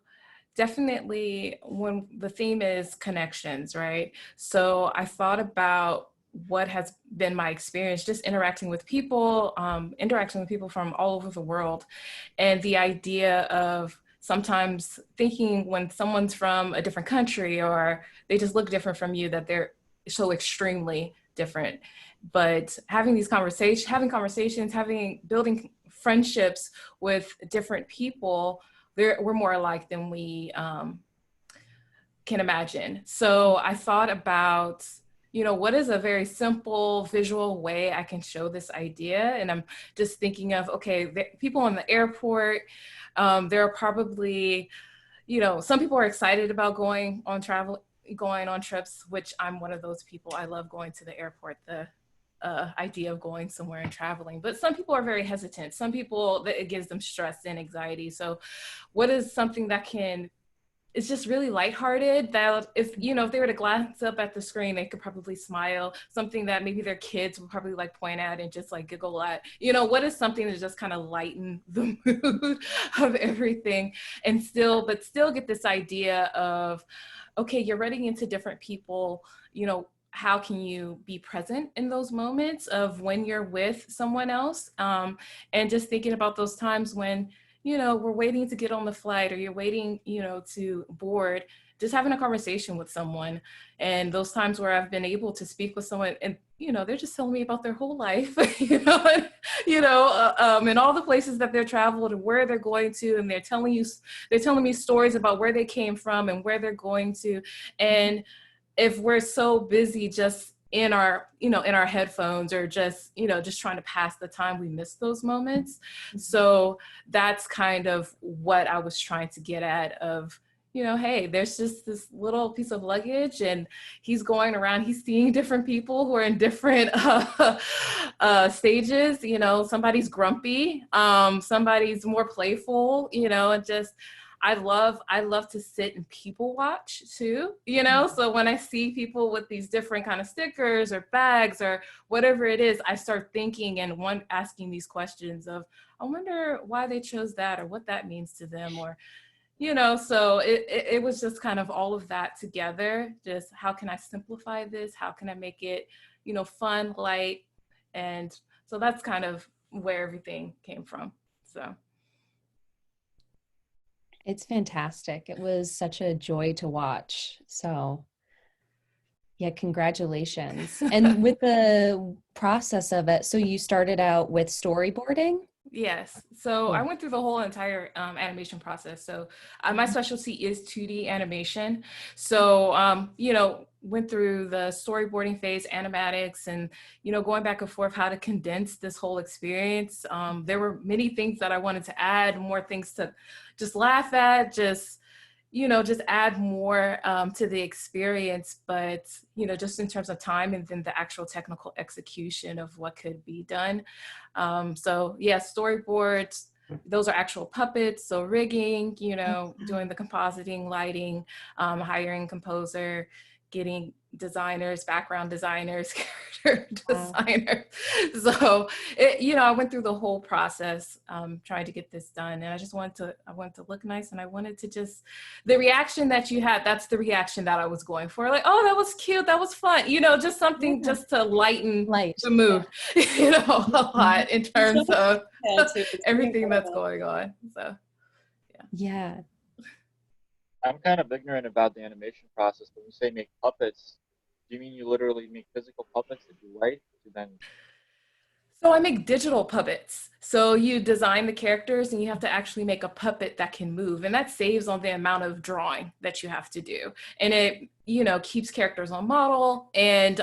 definitely when the theme is connections, right? So I thought about what has been my experience just interacting with people from all over the world, and the idea of sometimes thinking when someone's from a different country or they just look different from you that they're so extremely different. But having these conversations, building friendships with different people, we're more alike than we can imagine. So I thought about, what is a very simple visual way I can show this idea? And I'm just thinking of, okay, people in the airport, there are probably, some people are excited about going on trips, which I'm one of those people. I love going to the airport, the idea of going somewhere and traveling, but some people are very hesitant. Some people, it gives them stress and anxiety. So what is something that it's just really lighthearted, that if they were to glance up at the screen, they could probably smile, something that maybe their kids would probably like point at and just like giggle at, what is something to just kind of lighten the mood of everything, and still get this idea of, okay, you're running into different people, how can you be present in those moments of when you're with someone else? And just thinking about those times when, we're waiting to get on the flight, or you're waiting, to board, just having a conversation with someone. And those times where I've been able to speak with someone and, they're just telling me about their whole life, and all the places that they're traveled and where they're going to. And they're telling me stories about where they came from and where they're going to. And if we're so busy just in our headphones, or just trying to pass the time, we miss those moments. So that's kind of what I was trying to get at of, hey, there's just this little piece of luggage, and he's going around, he's seeing different people who are in different stages. Somebody's grumpy, somebody's more playful, and just, I love to sit and people watch too, so when I see people with these different kind of stickers or bags or whatever it is, I start thinking and asking these questions of, I wonder why they chose that, or what that means to them, or, so it was just kind of all of that together. Just how can I simplify this? How can I make it, fun, light? And so that's kind of where everything came from, so. It's fantastic. It was such a joy to watch. So yeah, congratulations. And with the process of it, so you started out with storyboarding? Yes. So I Cool. went through the whole entire animation process. So my specialty is 2D animation. So, went through the storyboarding phase, animatics, and, going back and forth how to condense this whole experience. There were many things that I wanted to add, more things to just laugh at, just add more to the experience, but, just in terms of time and then the actual technical execution of what could be done. So yeah, storyboards, those are actual puppets. So rigging, doing the compositing, lighting, hiring composer, getting designers, background designers, character designers. So I went through the whole process trying to get this done, and I wanted to look nice, and I wanted to just, the reaction that you had, that's the reaction that I was going for. Like, oh, that was cute, that was fun, just something just to lighten the mood, a lot in terms of everything that's going on. So Yeah. I'm kind of ignorant about the animation process. When you say make puppets, do you mean you literally make physical puppets that you write to then? So I make digital puppets. So you design the characters and you have to actually make a puppet that can move. And that saves on the amount of drawing that you have to do. And it, keeps characters on model. And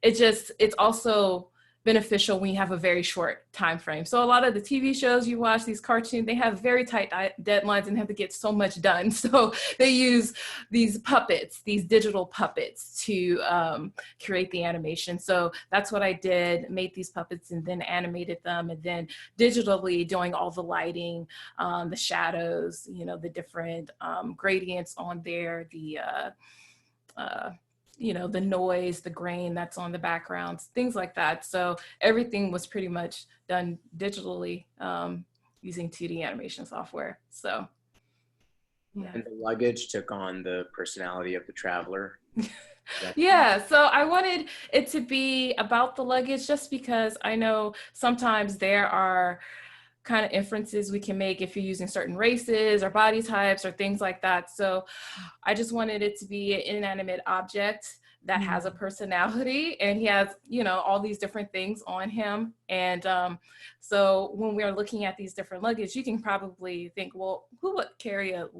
it's also beneficial when you have a very short time frame. So a lot of the TV shows you watch, these cartoons, they have very tight deadlines and have to get so much done. So they use these puppets, these digital puppets to create the animation. So that's what I did, made these puppets and then animated them, and then digitally doing all the lighting, the shadows, the different gradients on there, the noise, the grain that's on the backgrounds, things like that. So everything was pretty much done digitally using 2D animation software. So, yeah. And the luggage took on the personality of the traveler. Yeah, so I wanted it to be about the luggage just because I know sometimes there are kind of inferences we can make if you're using certain races or body types or things like that. So I just wanted it to be an inanimate object that has a personality, and he has, all these different things on him. And so when we're looking at these different luggage, you can probably think, well, who would carry a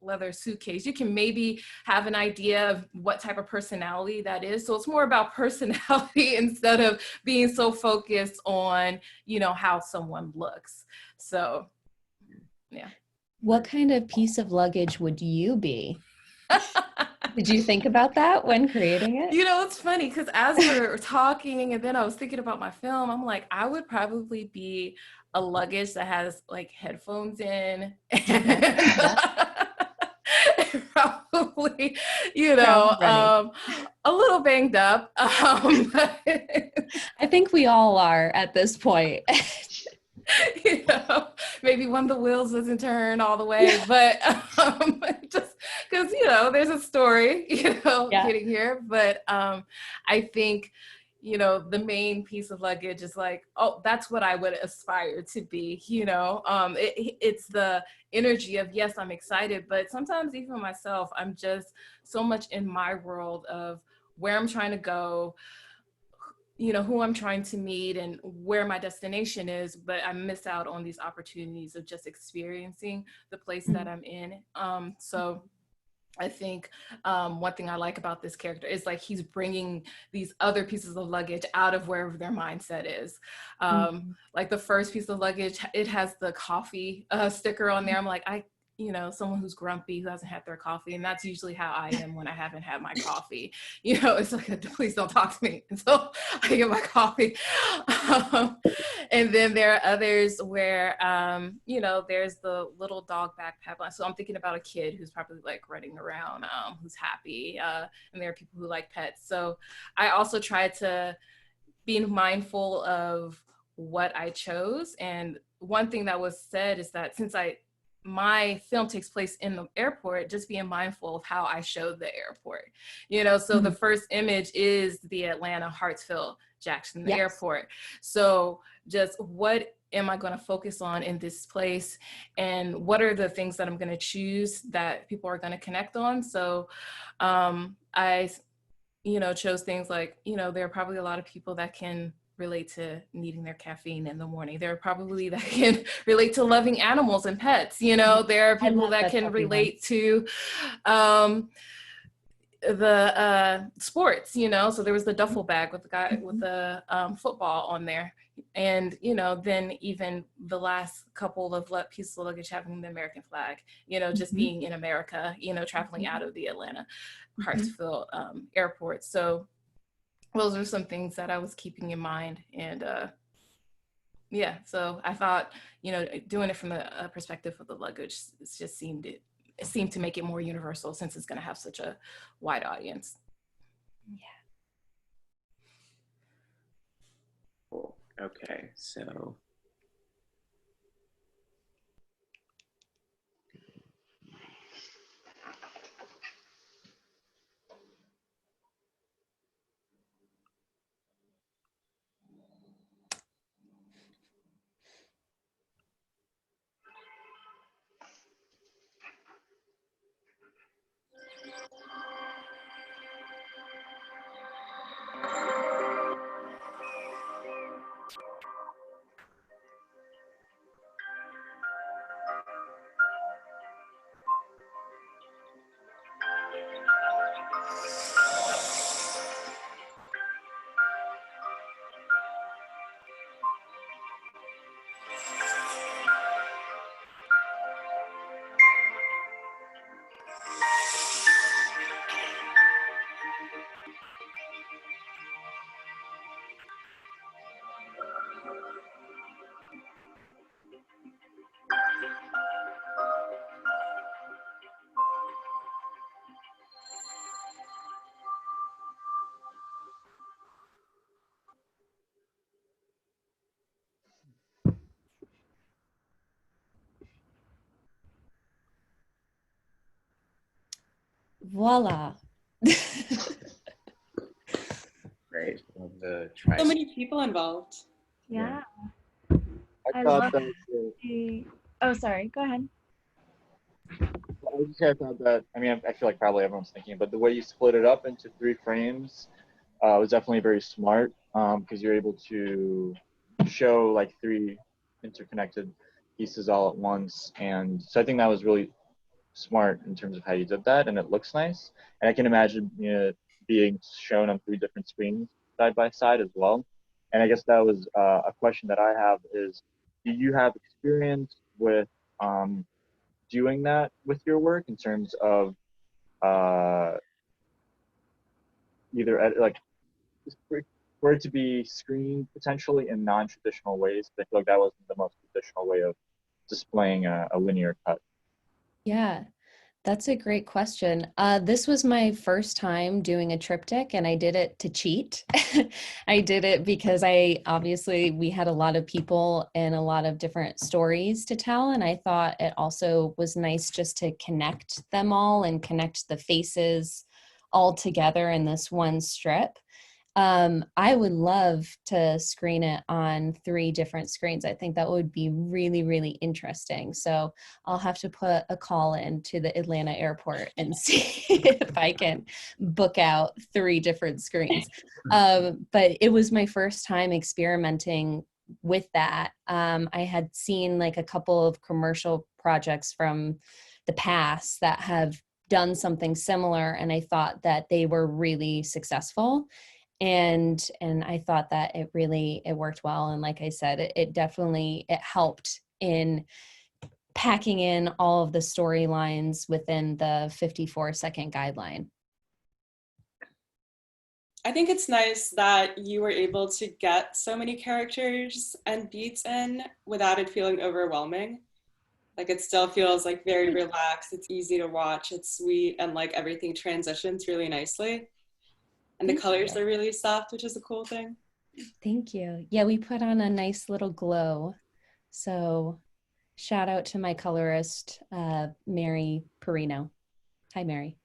leather suitcase? You can maybe have an idea of what type of personality that is. So it's more about personality instead of being so focused on, how someone looks. So, yeah. What kind of piece of luggage would you be? Did you think about that when creating it? It's funny because as we were talking and then I was thinking about my film, I'm like, I would probably be a luggage that has like headphones in and probably, a little banged up. I think we all are at this point. Maybe one of the wheels doesn't turn all the way, but just because, there's a story, getting here. But I think, the main piece of luggage is like, oh, that's what I would aspire to be, it's the energy of, yes, I'm excited, but sometimes even myself, I'm just so much in my world of where I'm trying to go, who I'm trying to meet and where my destination is, but I miss out on these opportunities of just experiencing the place that I'm in. So I think one thing I like about this character is like he's bringing these other pieces of luggage out of wherever their mindset is. Like the first piece of luggage, it has the coffee sticker on there. I'm like, someone who's grumpy, who hasn't had their coffee. And that's usually how I am when I haven't had my coffee. It's like, please don't talk to me until I get my coffee. And then there are others where, there's the little dog backpack. So I'm thinking about a kid who's probably like running around, who's happy. And there are people who like pets. So I also try to be mindful of what I chose. And one thing that was said is that since my film takes place in the airport, just being mindful of how I showed the airport, so the first image is the Atlanta Hartsfield Jackson Airport. So just what am I going to focus on in this place, and what are the things that I'm going to choose that people are going to connect on? So I chose things like, there are probably a lot of people that can relate to needing their caffeine in the morning. There are probably that can relate to loving animals and pets. You know, there are people that can relate to the sports, you know. So there was the duffel bag with the guy with the football on there. And, you know, then even the last couple of pieces of luggage having the American flag, you know, just being in America, you know, traveling out of the Atlanta Hartsfield airport. So those are some things that I was keeping in mind. And yeah, so I thought, you know, doing it from the perspective of the luggage, it just seemed to make it more universal since it's going to have such a wide audience. Yeah. Cool. Okay, so. Voila. Great. Love the So many people involved. Yeah. I I thought love that. the. Oh, sorry. Go ahead. I just thought that. I mean, I feel like probably everyone's thinking, but the way you split it up into 3 frames was definitely very smart because you're able to show like 3 interconnected pieces all at once, and so I think that was really smart in terms of how you did that, and it looks nice. And I can imagine being shown on 3 different screens side by side as well. And I guess that was a question that I have is, do you have experience with doing that with your work in terms of either like for it to be screened potentially in non-traditional ways? I feel like that wasn't the most traditional way of displaying a linear cut. Yeah, that's a great question. This was my first time doing a triptych, and I did it to cheat. I did it because we had a lot of people and a lot of different stories to tell, and I thought it also was nice just to connect them all and connect the faces all together in this one strip. I would love to screen it on 3 different screens. I think that would be really, really interesting. So I'll have to put a call in to the Atlanta airport and see if I can book out 3 different screens. But it was my first time experimenting with that. I had seen like a couple of commercial projects from the past that have done something similar, and I thought that they were really successful. And I thought that it worked well. And like I said, it definitely helped in packing in all of the storylines within the 54-second guideline. I think it's nice that you were able to get so many characters and beats in without it feeling overwhelming. Like it still feels like very relaxed, it's easy to watch, it's sweet, and like everything transitions really nicely. And the colors are really soft, which is a cool thing. Thank you. Yeah, we put on a nice little glow. So shout out to my colorist, Mary Perino. Hi, Mary.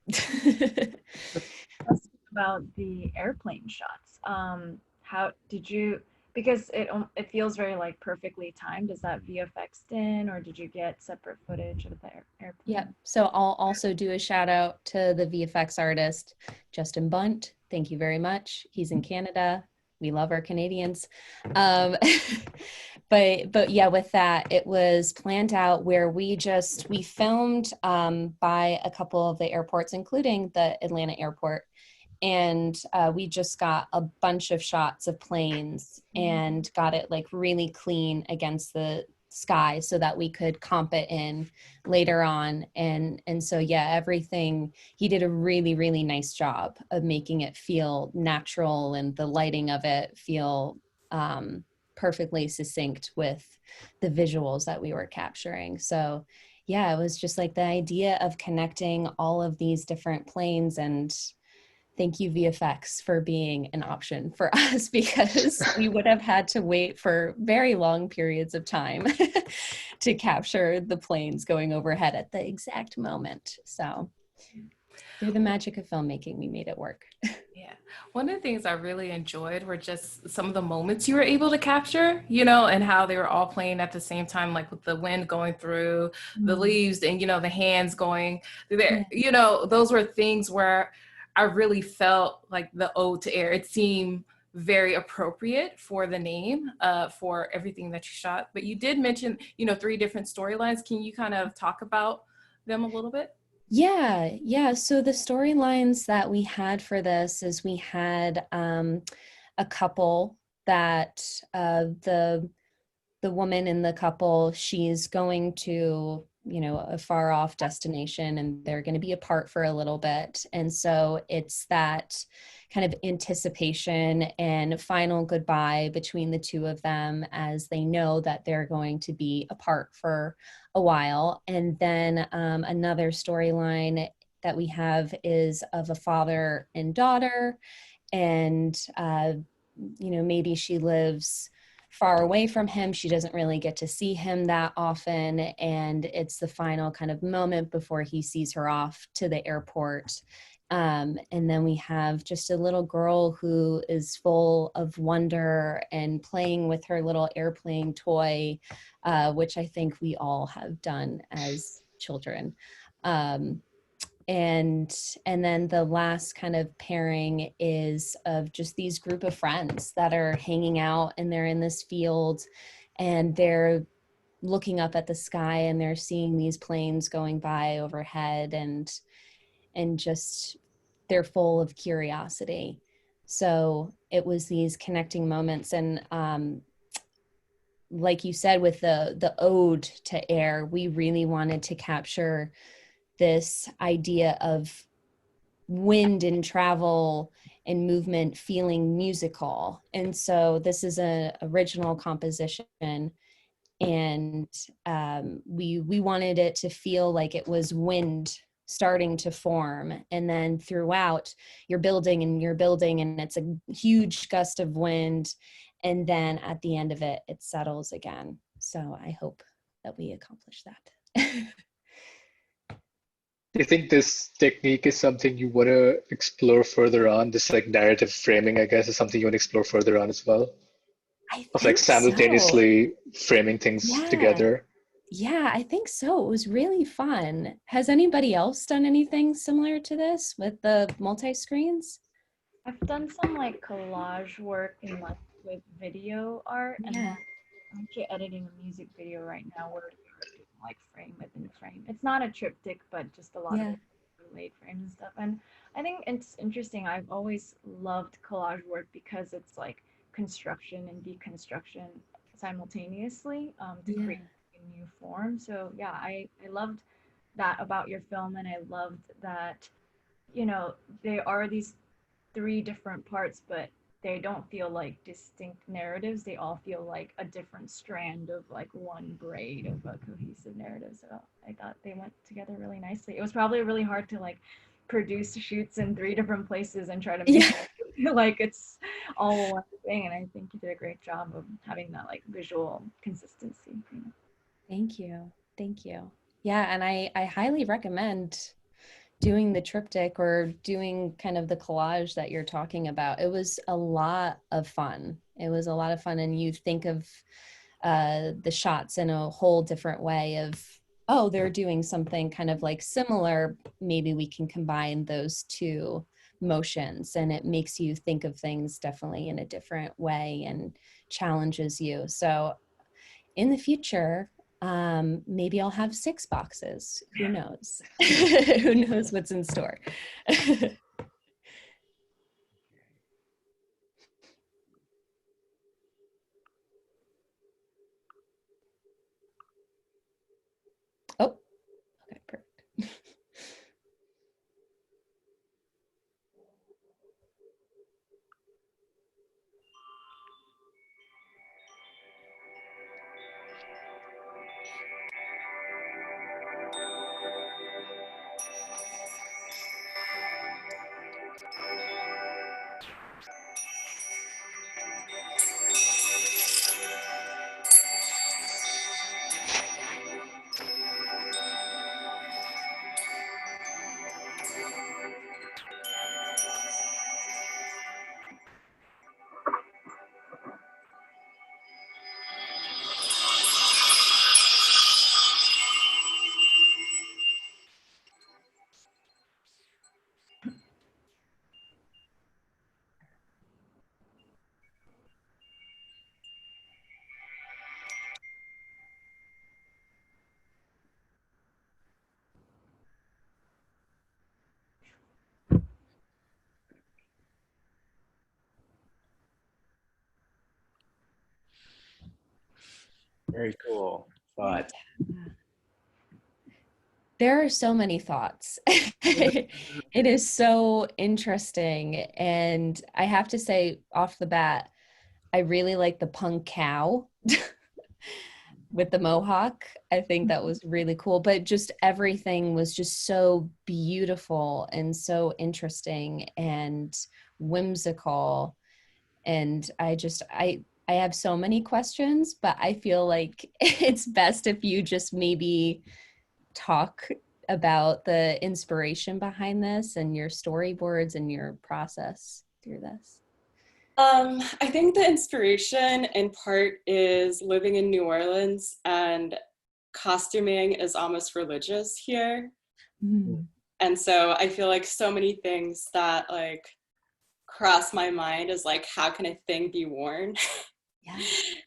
About the airplane shots. How did you, because it feels very like perfectly timed. Is that VFX'd in, or did you get separate footage of the airplane? Yeah, so I'll also do a shout out to the VFX artist, Justin Bunt. Thank you very much. He's in Canada. we love our Canadians. But yeah, with that, it was planned out where we filmed by a couple of the airports, including the Atlanta airport. And we just got a bunch of shots of planes and got it like really clean against the sky so that we could comp it in later on. And so, yeah, everything, he did a really, really nice job of making it feel natural and the lighting of it feel perfectly succinct with the visuals that we were capturing. So yeah, it was just like the idea of connecting all of these different planes, and thank you, VFX, for being an option for us, because we would have had to wait for very long periods of time to capture the planes going overhead at the exact moment. So through the magic of filmmaking, we made it work. Yeah. One of the things I really enjoyed were just some of the moments you were able to capture, you know, and how they were all playing at the same time, like with the wind going through the leaves and, you know, the hands going through there. Yeah. You know, those were things where I really felt like the ode to air. It seemed very appropriate for the name, for everything that you shot. But you did mention, you know, 3 different storylines. Can you kind of talk about them a little bit? Yeah. So the storylines that we had for this is we had a couple that the woman in the couple, she's going to, you know, a far off destination, and they're going to be apart for a little bit. And so it's that kind of anticipation and final goodbye between the two of them as they know that they're going to be apart for a while. And then another storyline that we have is of a father and daughter, and you know, maybe she lives far away from him. She doesn't really get to see him that often. And it's the final kind of moment before he sees her off to the airport. And then we have just a little girl who is full of wonder and playing with her little airplane toy, which I think we all have done as children. And then the last kind of pairing is of just these group of friends that are hanging out, and they're in this field and they're looking up at the sky and they're seeing these planes going by overhead, and just they're full of curiosity. So it was these connecting moments. And like you said, with the ode to air, we really wanted to capture this idea of wind and travel and movement feeling musical. And so this is an original composition, and we wanted it to feel like it was wind starting to form, and then throughout you're building and it's a huge gust of wind, and then at the end of it it settles again. So I hope that we accomplish that. Do you think this technique is something you want to explore further on? This like narrative framing, I guess, is something you want to explore further on as well? I Of like think so. simultaneously framing things together? Yeah, I think so. It was really fun. Has anybody else done anything similar to this with the multi-screens? I've done some like collage work in like with video art, and Yeah. I'm actually editing a music video right now where we're doing like frame within frame. It's not a triptych, but just a lot Yeah. of late frames and stuff. And I think it's interesting. I've always loved collage work because it's like construction and deconstruction simultaneously to Yeah. create a new form. So yeah, I loved that about your film, and I loved that, you know, there are these 3 different parts, but they don't feel like distinct narratives. They all feel like a different strand of like one braid of a cohesive narrative. So I thought they went together really nicely. It was probably really hard to like produce shoots in 3 different places and try to make it like it's all one thing. And I think you did a great job of having that like visual consistency. You know? Thank you. Thank you. Yeah, and I highly recommend doing the triptych or doing kind of the collage that you're talking about. It was a lot of fun. It was a lot of fun, and you think of the shots in a whole different way of, oh, they're doing something kind of like similar. Maybe we can combine those 2 motions, and it makes you think of things definitely in a different way and challenges you. So in the future, maybe I'll have 6 boxes. Who knows? Who knows what's in store? Oh, okay, perfect. Very cool thought. There are so many thoughts. It is so interesting. And I have to say off the bat, I really like the punk cow with the mohawk. I think that was really cool. But just everything was just so beautiful and so interesting and whimsical. And I have so many questions, but I feel like it's best if you just maybe talk about the inspiration behind this and your storyboards and your process through this. I think the inspiration in part is living in New Orleans, and costuming is almost religious here. Mm. And so I feel like so many things that like cross my mind is like, how can a thing be worn? Yeah.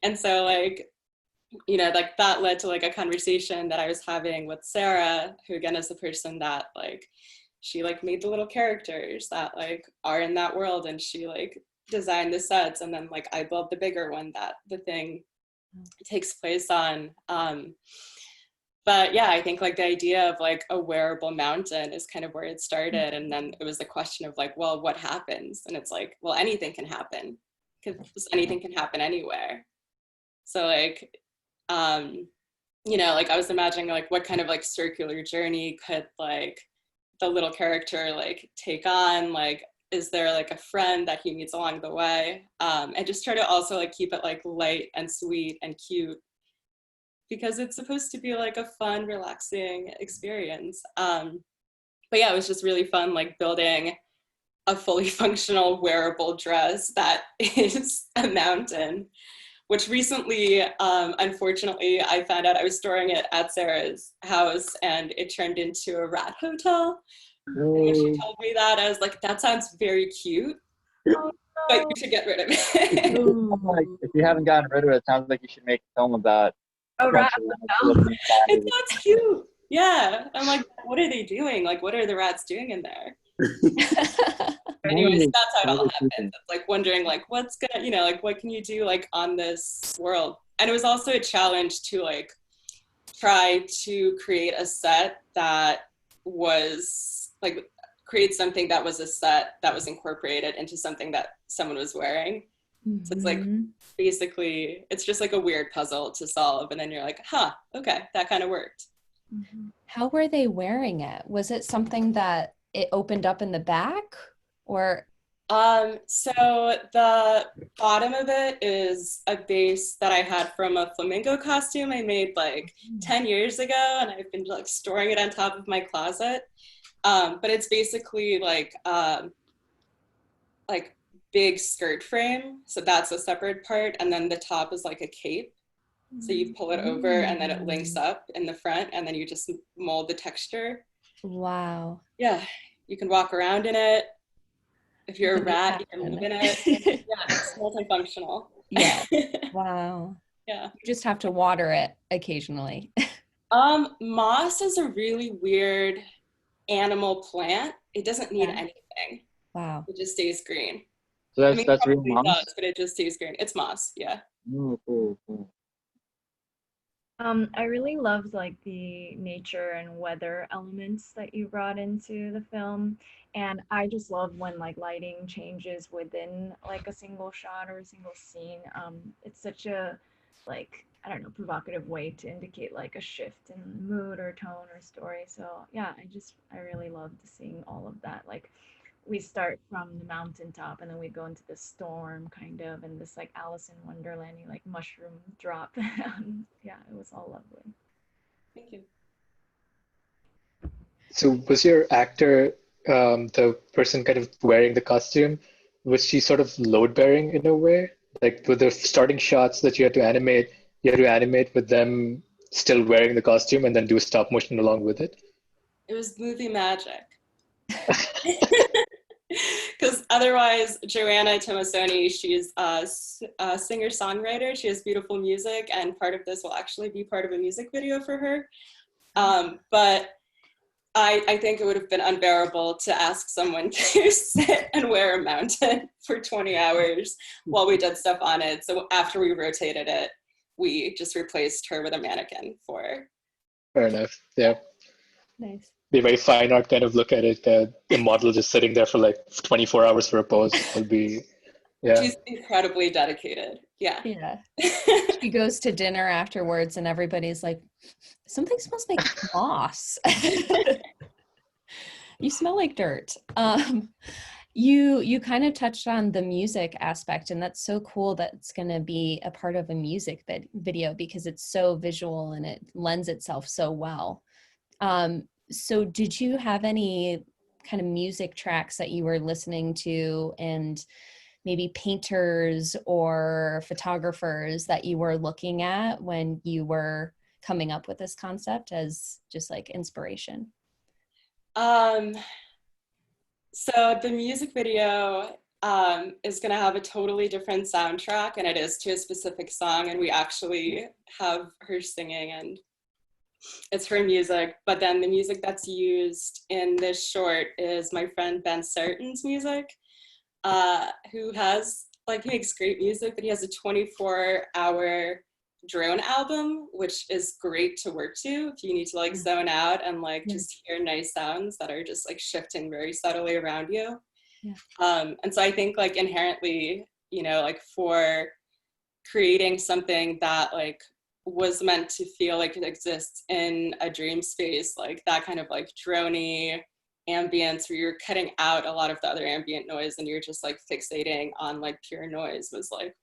And so like, you know, like that led to like a conversation that I was having with Sarah, who again is the person that like, she like made the little characters that like are in that world, and she like designed the sets, and then like I built the bigger one that the thing takes place on. But yeah, I think like the idea of like a wearable mountain is kind of where it started. And then it was the question of like, well, what happens? And it's like, well, anything can happen, because anything can happen anywhere. So like, you know, like I was imagining like what kind of like circular journey could like the little character like take on, like is there like a friend that he meets along the way, and just try to also like keep it like light and sweet and cute, because it's supposed to be like a fun, relaxing experience. But yeah, it was just really fun like building a fully functional wearable dress that is a mountain, which recently, unfortunately, I found out I was storing it at Sarah's house and it turned into a rat hotel. And when she told me that, I was like, that sounds very cute, but you should get rid of it. Like, if you haven't gotten rid of it, it sounds like you should make a film about Oh, rat hotel. It sounds cute. Yeah. I'm like, what are they doing? Like, what are the rats doing in there? Anyways, that's how it all happens. It's like wondering like what's gonna, you know, like what can you do like on this world? And it was also a challenge to like try to create a set that was like create something that was a set that was incorporated into something that someone was wearing. Mm-hmm. So it's like basically it's just like a weird puzzle to solve, and then you're like, huh, okay, that kind of worked. Mm-hmm. How were they wearing it? Was it something that it opened up in the back, or? So the bottom of it is a base that I had from a flamenco costume I made like 10 years ago, and I've been like storing it on top of my closet. But it's basically like big skirt frame. So that's a separate part. And then the top is like a cape. So you pull it over and then it links up in the front, and then you just mold the texture. Wow. Yeah. You can walk around in it. If you're a rat, you can live in it. Yeah, it's multifunctional. Yeah. Wow. Yeah. You just have to water it occasionally. Moss is a really weird animal plant. It doesn't need anything. Wow. It just stays green. So that's real probably moss? does, but it just stays green. It's moss, yeah. Oh, cool. I really loved like the nature and weather elements that you brought into the film. And I just love when like lighting changes within like a single shot or a single scene. It's such a like, I don't know, provocative way to indicate like a shift in mood or tone or story. So yeah, I really loved seeing all of that. Like we start from the mountaintop and then we go into the storm kind of, and this like Alice in Wonderland like mushroom drop. Yeah, it was all lovely. Thank you. So was your actor, the person kind of wearing the costume, was she sort of load bearing in a way? Like with the starting shots that you had to animate with them still wearing the costume and then do stop motion along with it? It was movie magic. Because otherwise, Joanna Tomasoni, she's a singer-songwriter. She has beautiful music, and part of this will actually be part of a music video for her. But I think it would have been unbearable to ask someone to sit and wear a mountain for 20 hours while we did stuff on it. So after we rotated it, we just replaced her with a mannequin for. Fair enough. Yeah. Nice. Be a very fine art kind of look at it. The model just sitting there for like 24 hours for a pose would be, yeah. She's incredibly dedicated. Yeah. Yeah. She goes to dinner afterwards and everybody's like, something smells like moss. You smell like dirt. You kind of touched on the music aspect, and that's so cool that it's going to be a part of a music video because it's so visual and it lends itself so well. So did you have any kind of music tracks that you were listening to, and maybe painters or photographers that you were looking at when you were coming up with this concept as just like inspiration? So the music video is going to have a totally different soundtrack, and it is to a specific song, and we actually have her singing, and it's her music. But then the music that's used in this short is my friend Ben Sarton's music, who has, like, he makes great music, but he has a 24-hour drone album, which is great to work to if you need to like zone out and like just hear nice sounds that are just like shifting very subtly around you. And so I think like inherently, you know, like for creating something that like was meant to feel like it exists in a dream space, like that kind of like droney ambience where you're cutting out a lot of the other ambient noise and you're just like fixating on like pure noise, was like,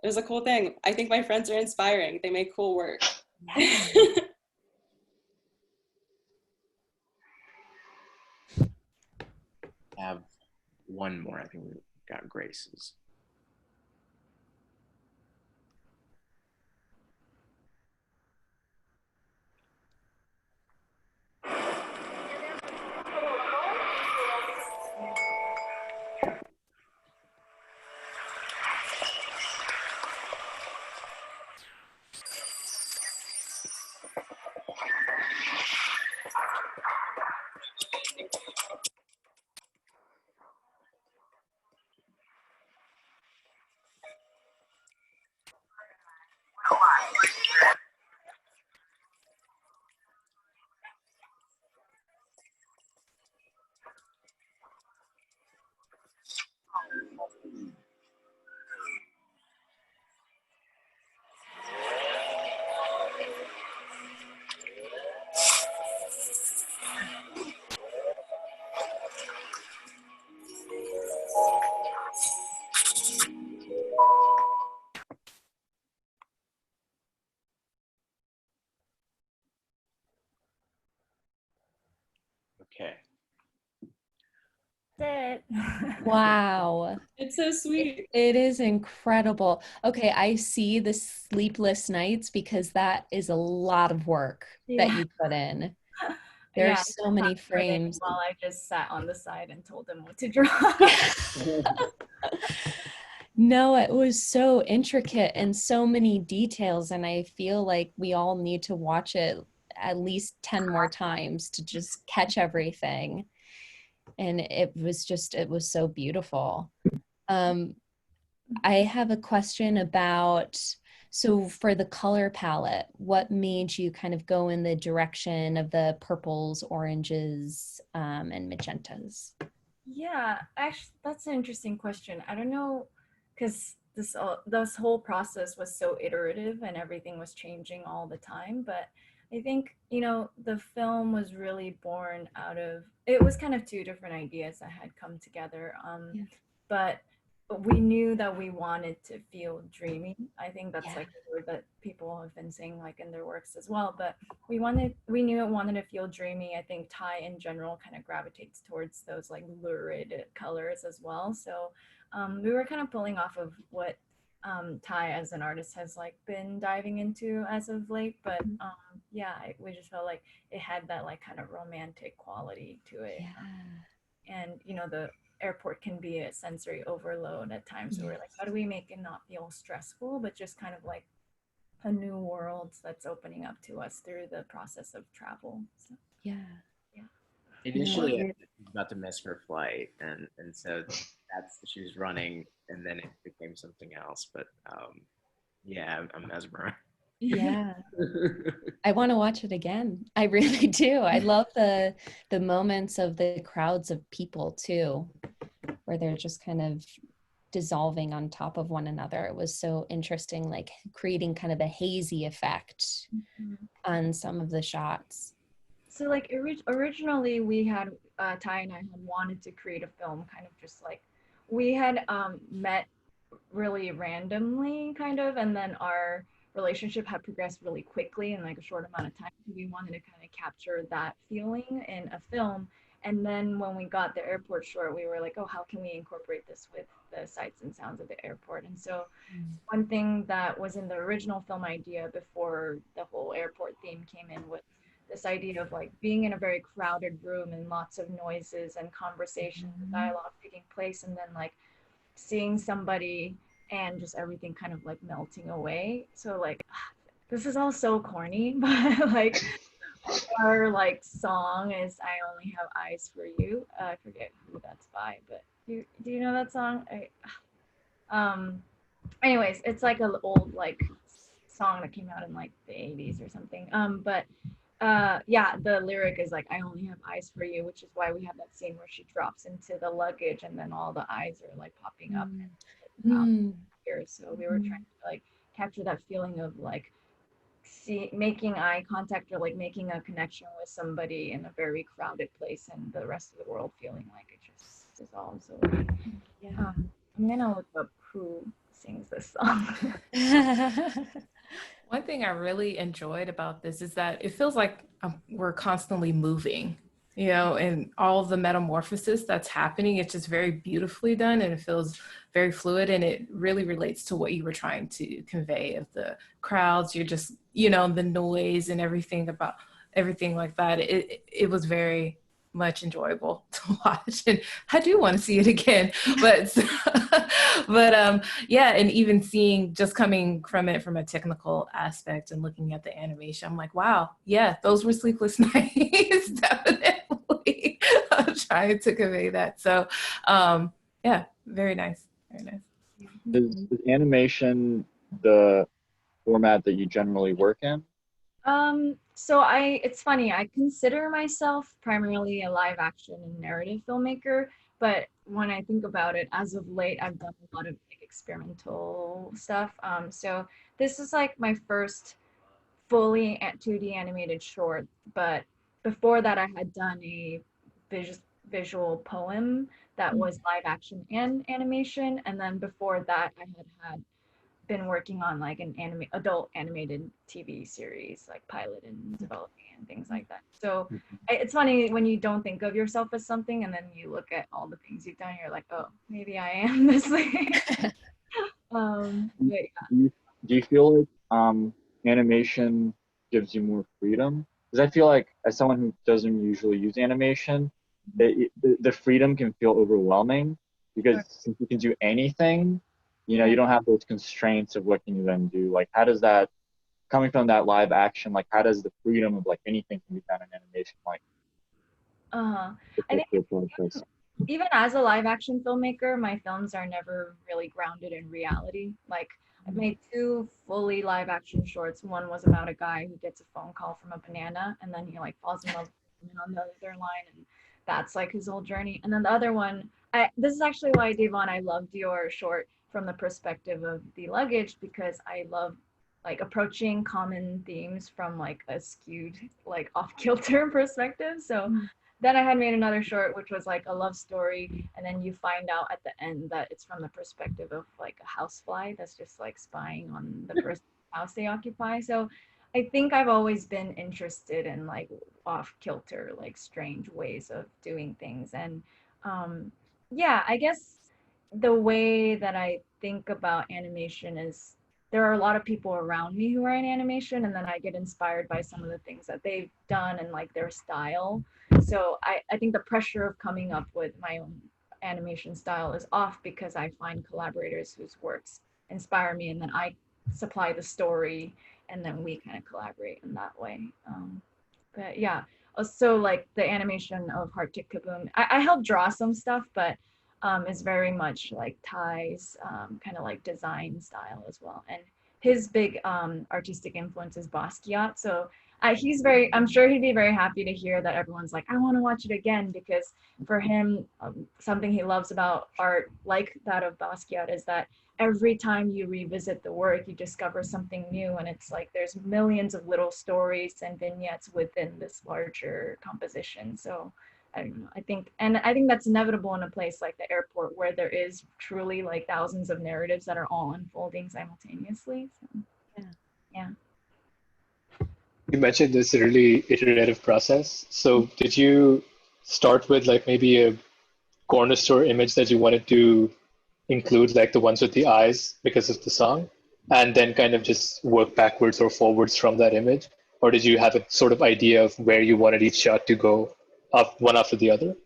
it was a cool thing. I think my friends are inspiring. They make cool work. I have one more. I think we've got Grace's. Okay. That's it. Wow. It's so sweet. It is incredible. Okay, I see the sleepless nights because that is a lot of work that you put in. There are Yeah, so many frames. while I just sat on the side and told him what to draw. No, it was so intricate and so many details, and I feel like we all need to watch it at least 10 more times to just catch everything. And it was so beautiful. I have a question about, so for the color palette, what made you kind of go in the direction of the purples, oranges, and magentas? Yeah, actually, that's an interesting question. I don't know, because this whole process was so iterative and everything was changing all the time. But I think, the film was really born out of, it was kind of two different ideas that had come together. Yeah. But we knew that we wanted to feel dreamy. I think that's Yeah. like a word that people have been saying like in their works as well. But we knew it wanted to feel dreamy. I think Thai in general kind of gravitates towards those like lurid colors as well. So we were kind of pulling off of what Thai as an artist has like been diving into as of late. But we just felt like it had that like kind of romantic quality to it. Yeah. And the airport can be a sensory overload at times. So we're like, how do we make it not feel stressful, but just kind of like a new world that's opening up to us through the process of travel. So, Yeah. Initially, I was about to miss her flight, and so she was running, and then it became something else. But I'm mesmerized. Yeah. I want to watch it again. I really do. I love the moments of the crowds of people too, where they're just kind of dissolving on top of one another. It was so interesting, like creating kind of a hazy effect on some of the shots. So like originally we had Ty and I had wanted to create a film kind of just like we had met really randomly kind of, and then our relationship had progressed really quickly in like a short amount of time. We wanted to kind of capture that feeling in a film. And then when we got the airport short, we were like, oh, how can we incorporate this with the sights and sounds of the airport? And so one thing that was in the original film idea before the whole airport theme came in was this idea of like being in a very crowded room and lots of noises and conversations and dialogue taking place, and then like seeing somebody and just everything kind of like melting away. So like this is all so corny, but like our like song is I Only Have Eyes for You. I forget who that's by, but do you know that song? Anyways, it's like an old like song that came out in like the 80s or something. The lyric is like I only have eyes for you, which is why we have that scene where she drops into the luggage and then all the eyes are like popping up here. So we were trying to like capture that feeling of like making eye contact or like making a connection with somebody in a very crowded place and the rest of the world feeling like it just dissolves away. I'm gonna look up who sings this song. One thing I really enjoyed about this is that it feels like we're constantly moving, and all the metamorphosis that's happening, it's just very beautifully done and it feels very fluid, and it really relates to what you were trying to convey of the crowds. You're just, the noise and everything like that. It was very much enjoyable to watch, and I do want to see it again, but and even seeing, just coming from it from a technical aspect and looking at the animation, I'm like, wow, yeah, those were sleepless nights. Definitely. I'm trying to convey that. So very nice. Is animation the format that you generally work in? So it's funny, I consider myself primarily a live action and narrative filmmaker, but when I think about it, as of late, I've done a lot of like experimental stuff. So this is like my first fully 2D animated short, but before that I had done a visual poem that was live action and animation, and then before that I had been working on like an adult animated TV series, like pilot and developing and things like that. So it's funny when you don't think of yourself as something and then you look at all the things you've done, you're like, oh, maybe I am this thing. Do you feel like animation gives you more freedom? because I feel like as someone who doesn't usually use animation, the freedom can feel overwhelming, because since you can do anything, you know, you don't have those constraints of what can you then do. Like, how does that, coming from that live action, like how does the freedom of like anything can be done in animation, like I think even as a live action filmmaker, my films are never really grounded in reality. Like, I've made 2 fully live action shorts. One was about a guy who gets a phone call from a banana, and then he like falls in love with a woman on the other line, and that's like his whole journey. And then the other one, this is actually why, Davonne, I loved your short from the perspective of the luggage, because I love like approaching common themes from like a skewed, like off-kilter perspective. So then I had made another short, which was like a love story, and then you find out at the end that it's from the perspective of like a housefly that's just like spying on the person's house they occupy. So I think I've always been interested in like off-kilter, like strange ways of doing things. And yeah, I guess the way that I think about animation is there are a lot of people around me who are in animation, and then I get inspired by some of the things that they've done and like their style. So I think the pressure of coming up with my own animation style is off, because I find collaborators whose works inspire me, and then I supply the story, and then we kind of collaborate in that way. But yeah, also like the animation of Heartic Kaboom, I helped draw some stuff, but is very much like Ty's kind of like design style as well. And his big artistic influence is Basquiat. So I'm sure he'd be very happy to hear that everyone's like, I want to watch it again, because for him, something he loves about art like that of Basquiat is that every time you revisit the work, you discover something new, and it's like there's millions of little stories and vignettes within this larger composition. So I don't know, I think that's inevitable in a place like the airport, where there is truly like thousands of narratives that are all unfolding simultaneously. So, yeah. You mentioned this really iterative process. So did you start with like maybe a corner store image that you wanted to include, like the ones with the eyes because of the song, and then kind of just work backwards or forwards from that image? Or did you have a sort of idea of where you wanted each shot to go up one after the other?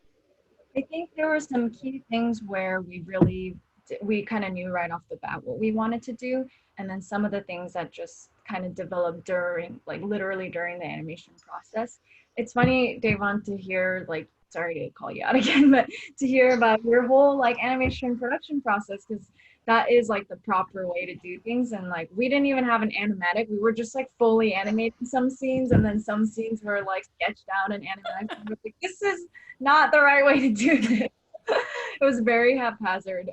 I think there were some key things where we kind of knew right off the bat what we wanted to do, and then some of the things that just kind of developed during, like literally during the animation process. It's funny, Davonne, to hear, like, sorry to call you out again, but to hear about your whole like animation production process, because that is like the proper way to do things. And like, we didn't even have an animatic. We were just like fully animating some scenes, and then some scenes were like sketched out and animatic. We were like, this is not the right way to do this. It was very haphazard.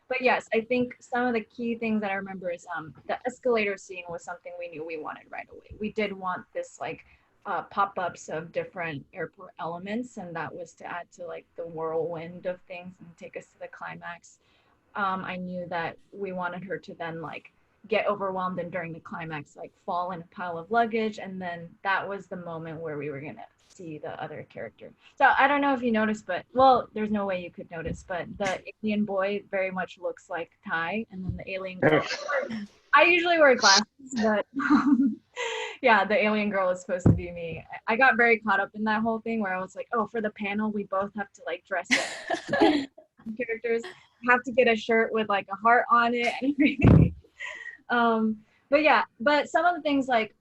But yes, I think some of the key things that I remember is the escalator scene was something we knew we wanted right away. We did want this like pop-ups of different airport elements, and that was to add to like the whirlwind of things and take us to the climax. I knew that we wanted her to then like get overwhelmed, and during the climax like fall in a pile of luggage, and then that was the moment where we were gonna see the other character. So I don't know if you noticed, but well, there's no way you could notice, but the alien boy very much looks like Ty, and then the alien girl, I usually wear glasses, but yeah, the alien girl is supposed to be me. I got very caught up in that whole thing where I was like, oh, for the panel we both have to like dress up characters, have to get a shirt with like a heart on it and everything. But yeah, but some of the things like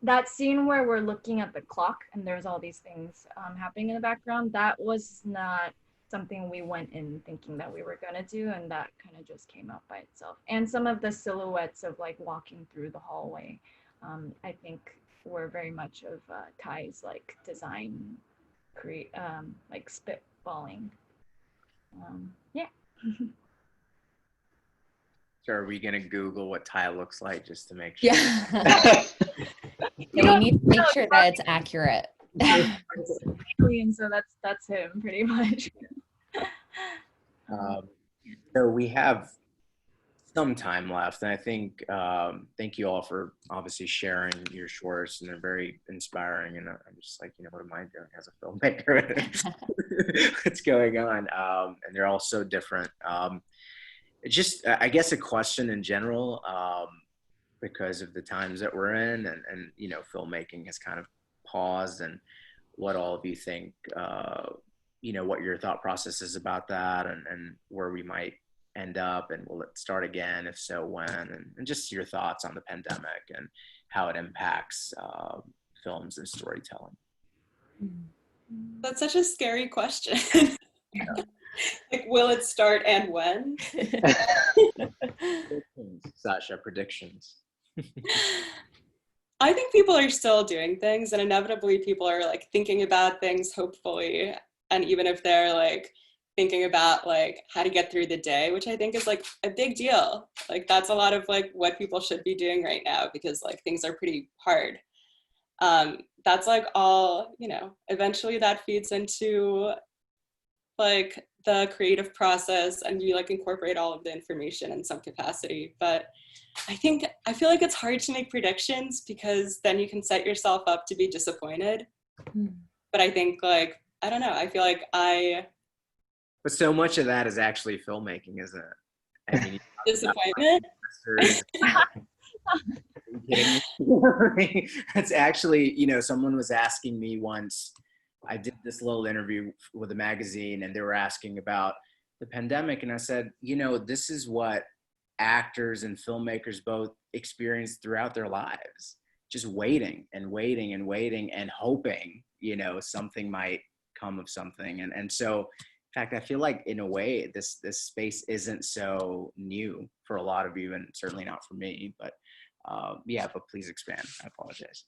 that scene where we're looking at the clock and there's all these things happening in the background, that was not something we went in thinking that we were gonna do, and that kind of just came out by itself. And some of the silhouettes of like walking through the hallway, I think were very much of Ty's like design, like spitballing. Yeah. So are we gonna Google what Ty looks like just to make sure? Yeah. We need to make sure that it's accurate. Alien, so that's him pretty much. So we have some time left, and I think thank you all for obviously sharing your shorts, and they're very inspiring. And I'm just like, you know, what am I doing as a filmmaker? What's going on? And they're all so different. Just, I guess, a question in general, because of the times that we're in, and you know, filmmaking has kind of paused, and what all of you think, what your thought process is about that, and where we might end up, and will it start again? If so, when? And just your thoughts on the pandemic and how it impacts films and storytelling. That's such a scary question. Like, will it start and when? Sasha, predictions. I think people are still doing things, and inevitably people are like thinking about things, hopefully. And even if they're like thinking about like how to get through the day, which I think is like a big deal. Like that's a lot of like what people should be doing right now, because like things are pretty hard. That's like all, eventually that feeds into like the creative process, and you like incorporate all of the information in some capacity. But I feel like it's hard to make predictions, because then you can set yourself up to be disappointed. But I think like, I don't know, I feel like But so much of that is actually filmmaking, isn't it? I mean, disappointment? Are you kidding me? It's actually, someone was asking me once, I did this little interview with a magazine, and they were asking about the pandemic. And I said, this is what actors and filmmakers both experience throughout their lives. Just waiting and waiting and waiting and hoping, something might come of something. And so, in fact, I feel like in a way, this space isn't so new for a lot of you, and certainly not for me, but but please expand. I apologize.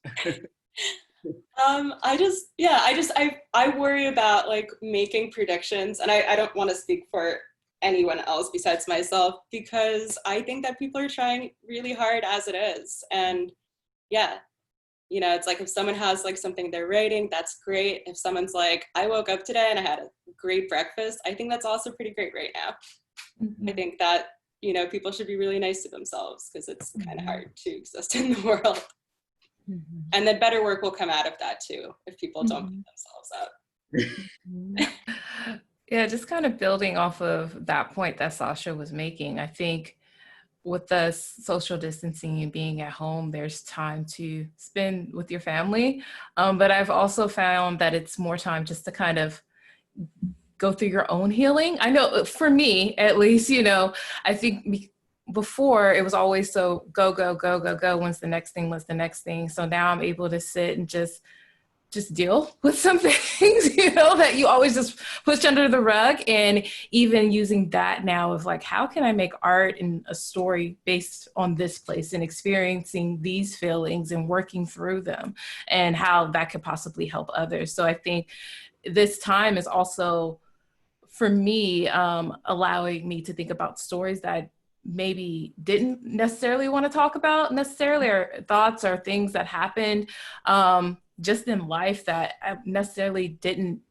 I worry about like making predictions, and I don't want to speak for anyone else besides myself, because I think that people are trying really hard as it is. And it's like if someone has like something they're writing, that's great. If someone's like, I woke up today and I had a great breakfast, I think that's also pretty great right now. I think that, people should be really nice to themselves, because it's kind of hard to exist in the world. And then better work will come out of that too, if people don't beat themselves up. Yeah, just kind of building off of that point that Sasha was making, I think with the social distancing and being at home, there's time to spend with your family. But I've also found that it's more time just to kind of go through your own healing. I know for me, at least, I think before it was always so go, go, go, go, go. When's the next thing? What's the next thing? So now I'm able to sit and just deal with some things, that you always just push under the rug. And even using that now of like, how can I make art and a story based on this place and experiencing these feelings and working through them, and how that could possibly help others. So I think this time is also, for me, allowing me to think about stories that maybe didn't necessarily want to talk about necessarily, or thoughts or things that happened just in life that I necessarily didn't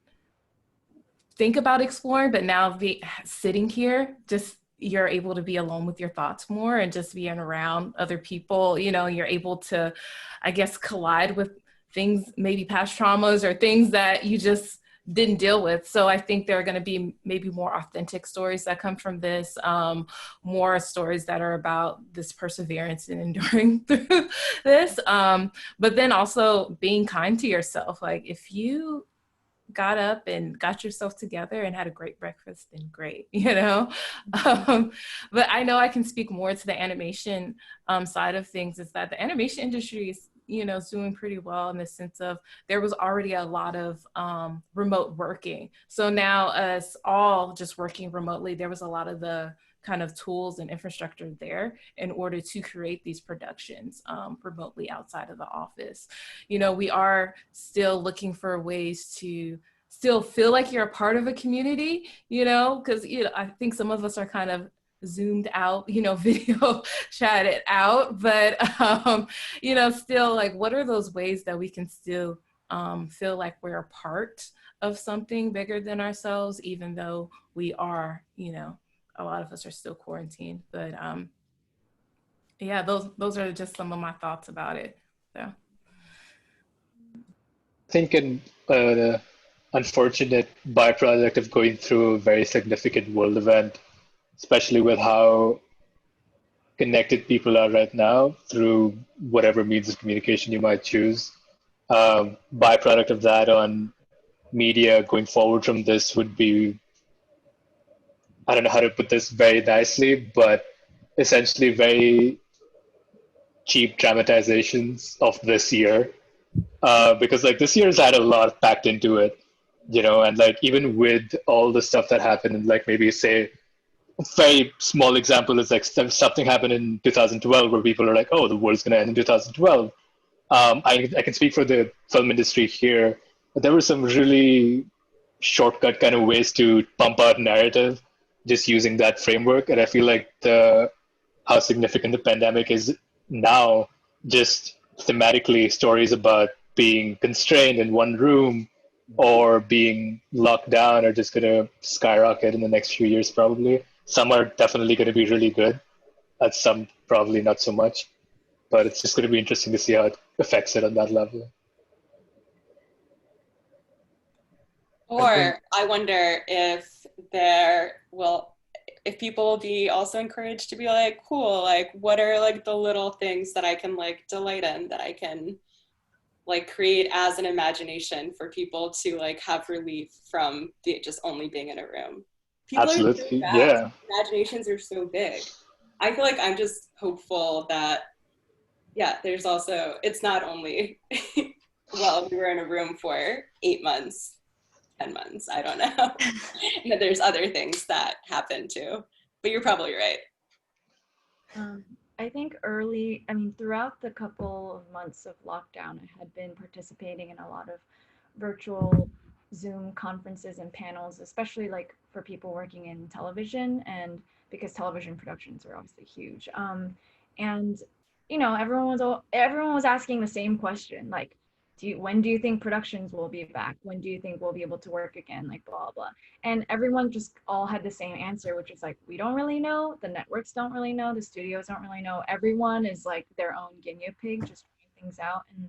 think about exploring, but now sitting here, just you're able to be alone with your thoughts more, and just being around other people, you're able to, I guess, collide with things, maybe past traumas or things that you just didn't deal with. So I think there are going to be maybe more authentic stories that come from this, more stories that are about this perseverance and enduring through this. But then also being kind to yourself. Like if you got up and got yourself together and had a great breakfast, then great, But I know I can speak more to the animation side of things, is that the animation industry is is doing pretty well in the sense of there was already a lot of remote working. So now us all just working remotely, there was a lot of the kind of tools and infrastructure there in order to create these productions remotely outside of the office. We are still looking for ways to still feel like you're a part of a community, because I think some of us are kind of zoomed out, video chat it out, but still, like, what are those ways that we can still feel like we're a part of something bigger than ourselves, even though we are, a lot of us are still quarantined. But those are just some of my thoughts about it. So I think the unfortunate byproduct of going through a very significant world event, especially with how connected people are right now through whatever means of communication you might choose, byproduct of that on media going forward from this would be, I don't know how to put this very nicely, but essentially very cheap dramatizations of this year. Because like this year's had a lot packed into it, you know, and like even with all the stuff that happened, and like maybe say a very small example is like something happened in 2012 where people are like, oh, the world's going to end in 2012. I can speak for the film industry here, but there were some really shortcut kind of ways to pump out narrative just using that framework. And I feel like how significant the pandemic is now, just thematically, stories about being constrained in one room or being locked down are just going to skyrocket in the next few years, probably. Some are definitely going to be really good, and some probably not so much. But it's just going to be interesting to see how it affects it on that level. Or I wonder if if people will be also encouraged to be like, cool, like what are like the little things that I can like delight in, that I can like create as an imagination for people to like have relief from just only being in a room. People Absolutely, are so yeah. Imaginations are so big. I feel like I'm just hopeful that, yeah, there's also, it's not only, well, we were in a room for 8 months, 10 months, I don't know. And there's other things that happen too, but you're probably right. I think throughout the couple of months of lockdown, I had been participating in a lot of virtual Zoom conferences and panels, especially like for people working in television, and because television productions are obviously huge. And you know, everyone was asking the same question, like, when do you think productions will be back? When do you think we'll be able to work again? Like blah blah. And everyone just all had the same answer, which is like, we don't really know. The networks don't really know. The studios don't really know. Everyone is like their own guinea pig, just trying things out. And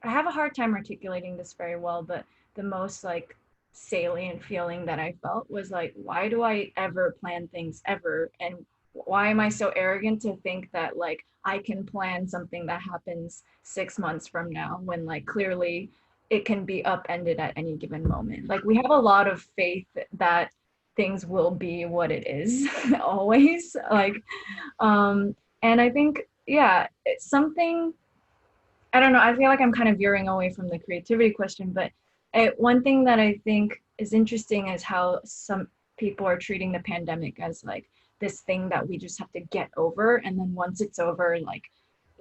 I have a hard time articulating this very well, but the most like salient feeling that I felt was like, why do I ever plan things ever? And why am I so arrogant to think that like I can plan something that happens 6 months from now, when like clearly it can be upended at any given moment. Like we have a lot of faith that things will be what it is always. Like and I think, yeah, it's something, I don't know, I feel like I'm kind of veering away from the creativity question, but one thing that I think is interesting is how some people are treating the pandemic as like this thing that we just have to get over, and then once it's over, like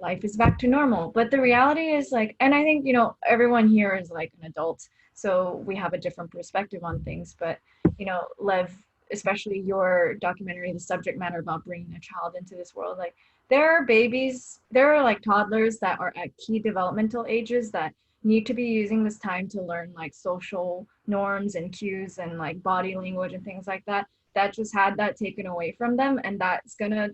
life is back to normal. But the reality is like, and I think, you know, everyone here is like an adult, so we have a different perspective on things, but you know, Lev, especially your documentary, the subject matter about bringing a child into this world, like there are babies, there are like toddlers that are at key developmental ages that need to be using this time to learn like social norms and cues and like body language and things like that, that just had that taken away from them, and that's gonna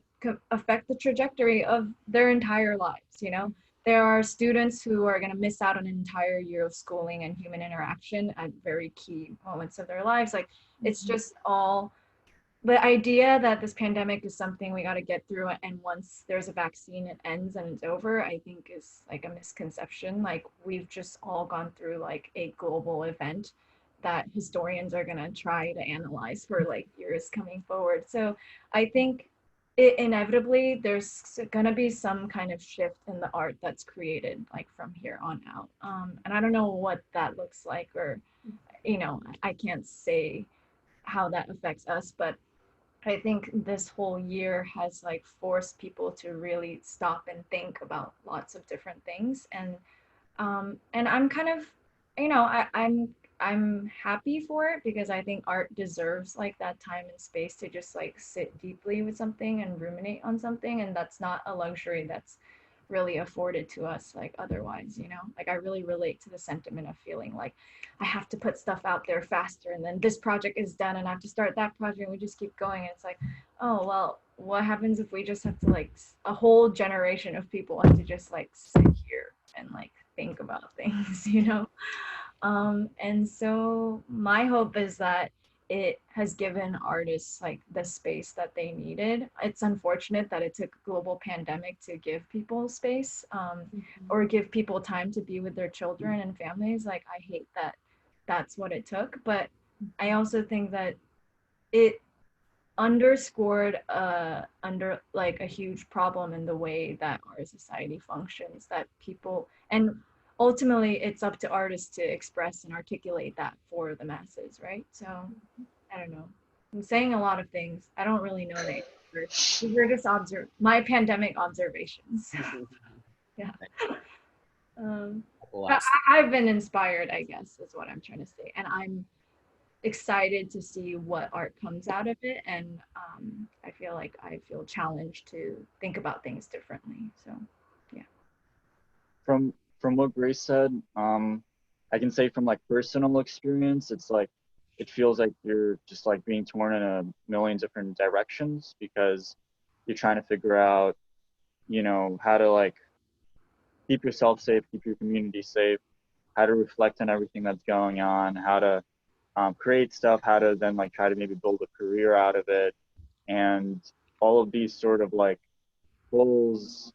affect the trajectory of their entire lives. You know, there are students who are gonna miss out on an entire year of schooling and human interaction at very key moments of their lives. Like it's just all, the idea that this pandemic is something we got to get through, and once there's a vaccine it ends and it's over, I think is like a misconception. Like we've just all gone through like a global event that historians are going to try to analyze for like years coming forward. So I think inevitably there's going to be some kind of shift in the art that's created like from here on out, and I don't know what that looks like, or you know, I can't say how that affects us, but I think this whole year has like forced people to really stop and think about lots of different things. And I'm kind of, you know, I'm happy for it, because I think art deserves like that time and space to just like sit deeply with something and ruminate on something, and that's not a luxury that's really afforded to us like otherwise, you know. Like I really relate to the sentiment of feeling like I have to put stuff out there faster, and then this project is done and I have to start that project, and we just keep going, and it's like, oh well, what happens if we just have to like, a whole generation of people have to just like sit here and like think about things, you know. And so my hope is that it has given artists like the space that they needed. It's unfortunate that it took a global pandemic to give people space, or give people time to be with their children and families. Like, I hate that that's what it took, but I also think that it underscored under like a huge problem in the way that our society functions, that people, and ultimately it's up to artists to express and articulate that for the masses, right? So I don't know, I'm saying a lot of things, I don't really know the answer. These are just my pandemic observations. Yeah. I've been inspired, I guess, is what I'm trying to say, and I'm excited to see what art comes out of it, and I feel challenged to think about things differently. So yeah. From what Grace said, I can say from like personal experience, it's like it feels like you're just like being torn in a million different directions, because you're trying to figure out, you know, how to like keep yourself safe, keep your community safe, how to reflect on everything that's going on, how to create stuff, how to then like try to maybe build a career out of it, and all of these sort of like goals.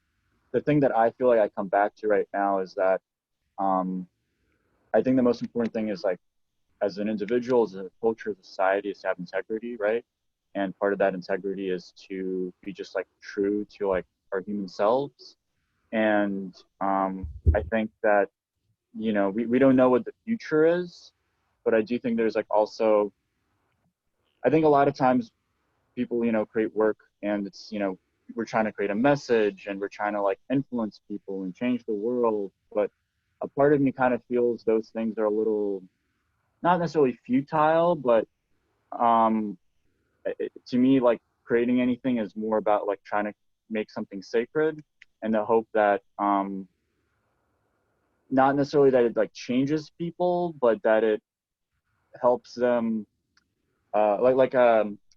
The thing that I feel like I come back to right now is that I think the most important thing is like, as an individual, as a culture, society, is to have integrity, right? And part of that integrity is to be just like true to like our human selves. And I think that, you know, we don't know what the future is, but I do think there's like also, I think a lot of times people, you know, create work and it's, you know, we're trying to create a message and we're trying to like influence people and change the world. But a part of me kind of feels those things are a little, not necessarily futile, but to me, like creating anything is more about like trying to make something sacred, and the hope that not necessarily that it like changes people, but that it helps them.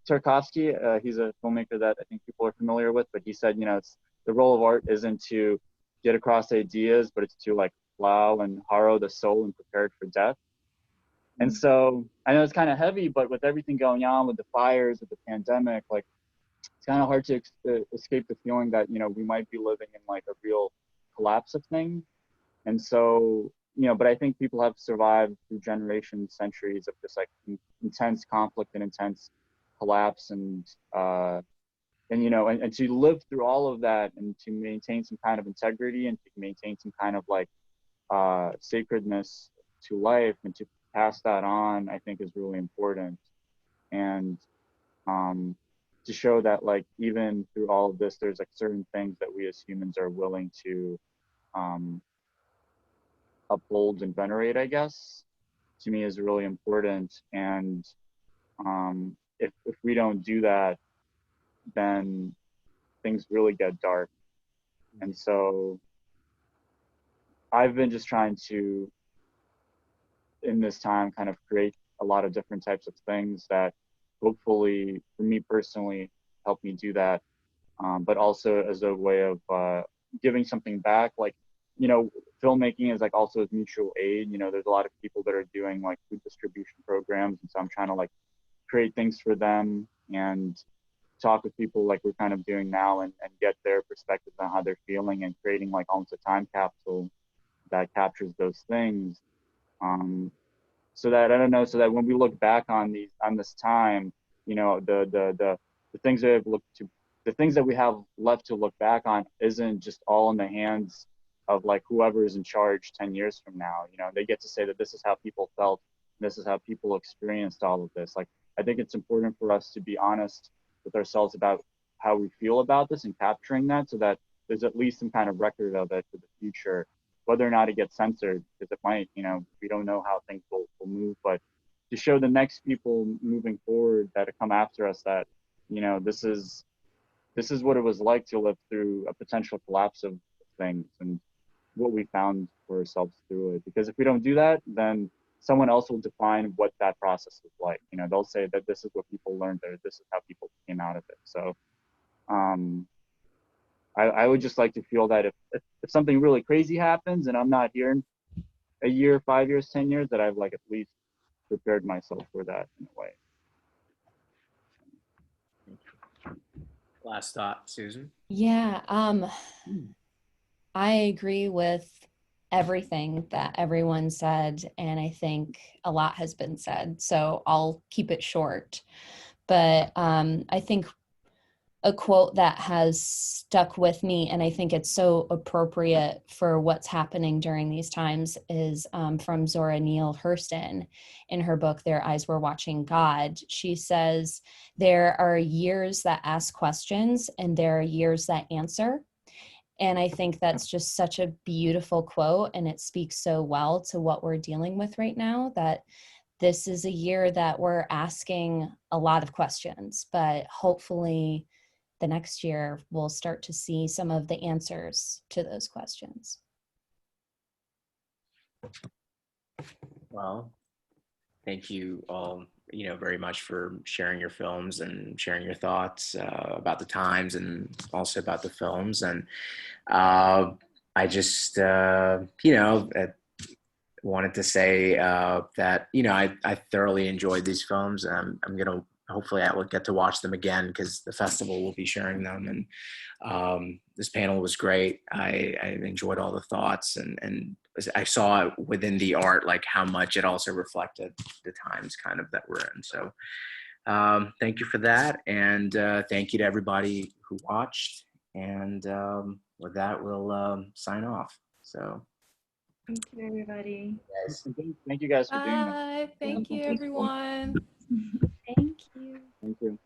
Tarkovsky, he's a filmmaker that I think people are familiar with, but he said, you know, it's the role of art isn't to get across ideas, but it's to like plow and harrow the soul and prepare it for death. And so I know it's kind of heavy, but with everything going on with the fires, with the pandemic, like it's kind of hard to escape the feeling that, you know, we might be living in like a real collapse of things. And so, you know, but I think people have survived through generations, centuries of just like intense conflict and intense collapse, and you know, and to live through all of that and to maintain some kind of integrity and to maintain some kind of like sacredness to life and to pass that on, I think is really important. And to show that like even through all of this, there's like certain things that we as humans are willing to uphold and venerate, I guess, to me is really important. And if we don't do that, then things really get dark. And so I've been just trying to, in this time, kind of create a lot of different types of things that hopefully, for me personally, help me do that. But also as a way of giving something back. Like, you know, filmmaking is like also mutual aid. You know, there's a lot of people that are doing like food distribution programs. And so I'm trying to like create things for them and talk with people like we're kind of doing now, and get their perspectives on how they're feeling, and creating like almost a time capsule that captures those things. So that, I don't know, so that when we look back on this time, you know, the things that I've looked to, the things that we have left to look back on isn't just all in the hands of like whoever is in charge 10 years from now. You know, they get to say that this is how people felt, this is how people experienced all of this. Like, I think it's important for us to be honest with ourselves about how we feel about this and capturing that, so that there's at least some kind of record of it for the future, whether or not it gets censored, because it might, you know, we don't know how things will move, but to show the next people moving forward that come after us that, you know, this is what it was like to live through a potential collapse of things, and what we found for ourselves through it. Because if we don't do that, then someone else will define what that process was like. You know, they'll say that this is what people learned, or this is how people came out of it. So I would just like to feel that if something really crazy happens and I'm not here in a year, 5 years, 10 years, that I've like at least prepared myself for that in a way. Last thought, Susan. Yeah, I agree with everything that everyone said, and I think a lot has been said, so I'll keep it short. But I think a quote that has stuck with me, and I think it's so appropriate for what's happening during these times, is from Zora Neale Hurston in her book, Their Eyes Were Watching God. She says, there are years that ask questions and there are years that answer. And I think that's just such a beautiful quote, and it speaks so well to what we're dealing with right now, that this is a year that we're asking a lot of questions, but hopefully the next year we'll start to see some of the answers to those questions. Well, thank you all, very much for sharing your films and sharing your thoughts about the times and also about the films. And I just, wanted to say that, I thoroughly enjoyed these films. I'm going to, hopefully I will get to watch them again because the festival will be sharing them. And this panel was great. I enjoyed all the thoughts, and I saw within the art, like how much it also reflected the times kind of that we're in. So thank you for that. And thank you to everybody who watched. And with that, we'll sign off. So. Thank you, everybody. Yes. Thank you guys for doing this. Bye. Thank you, everyone. Thank you. Thank you.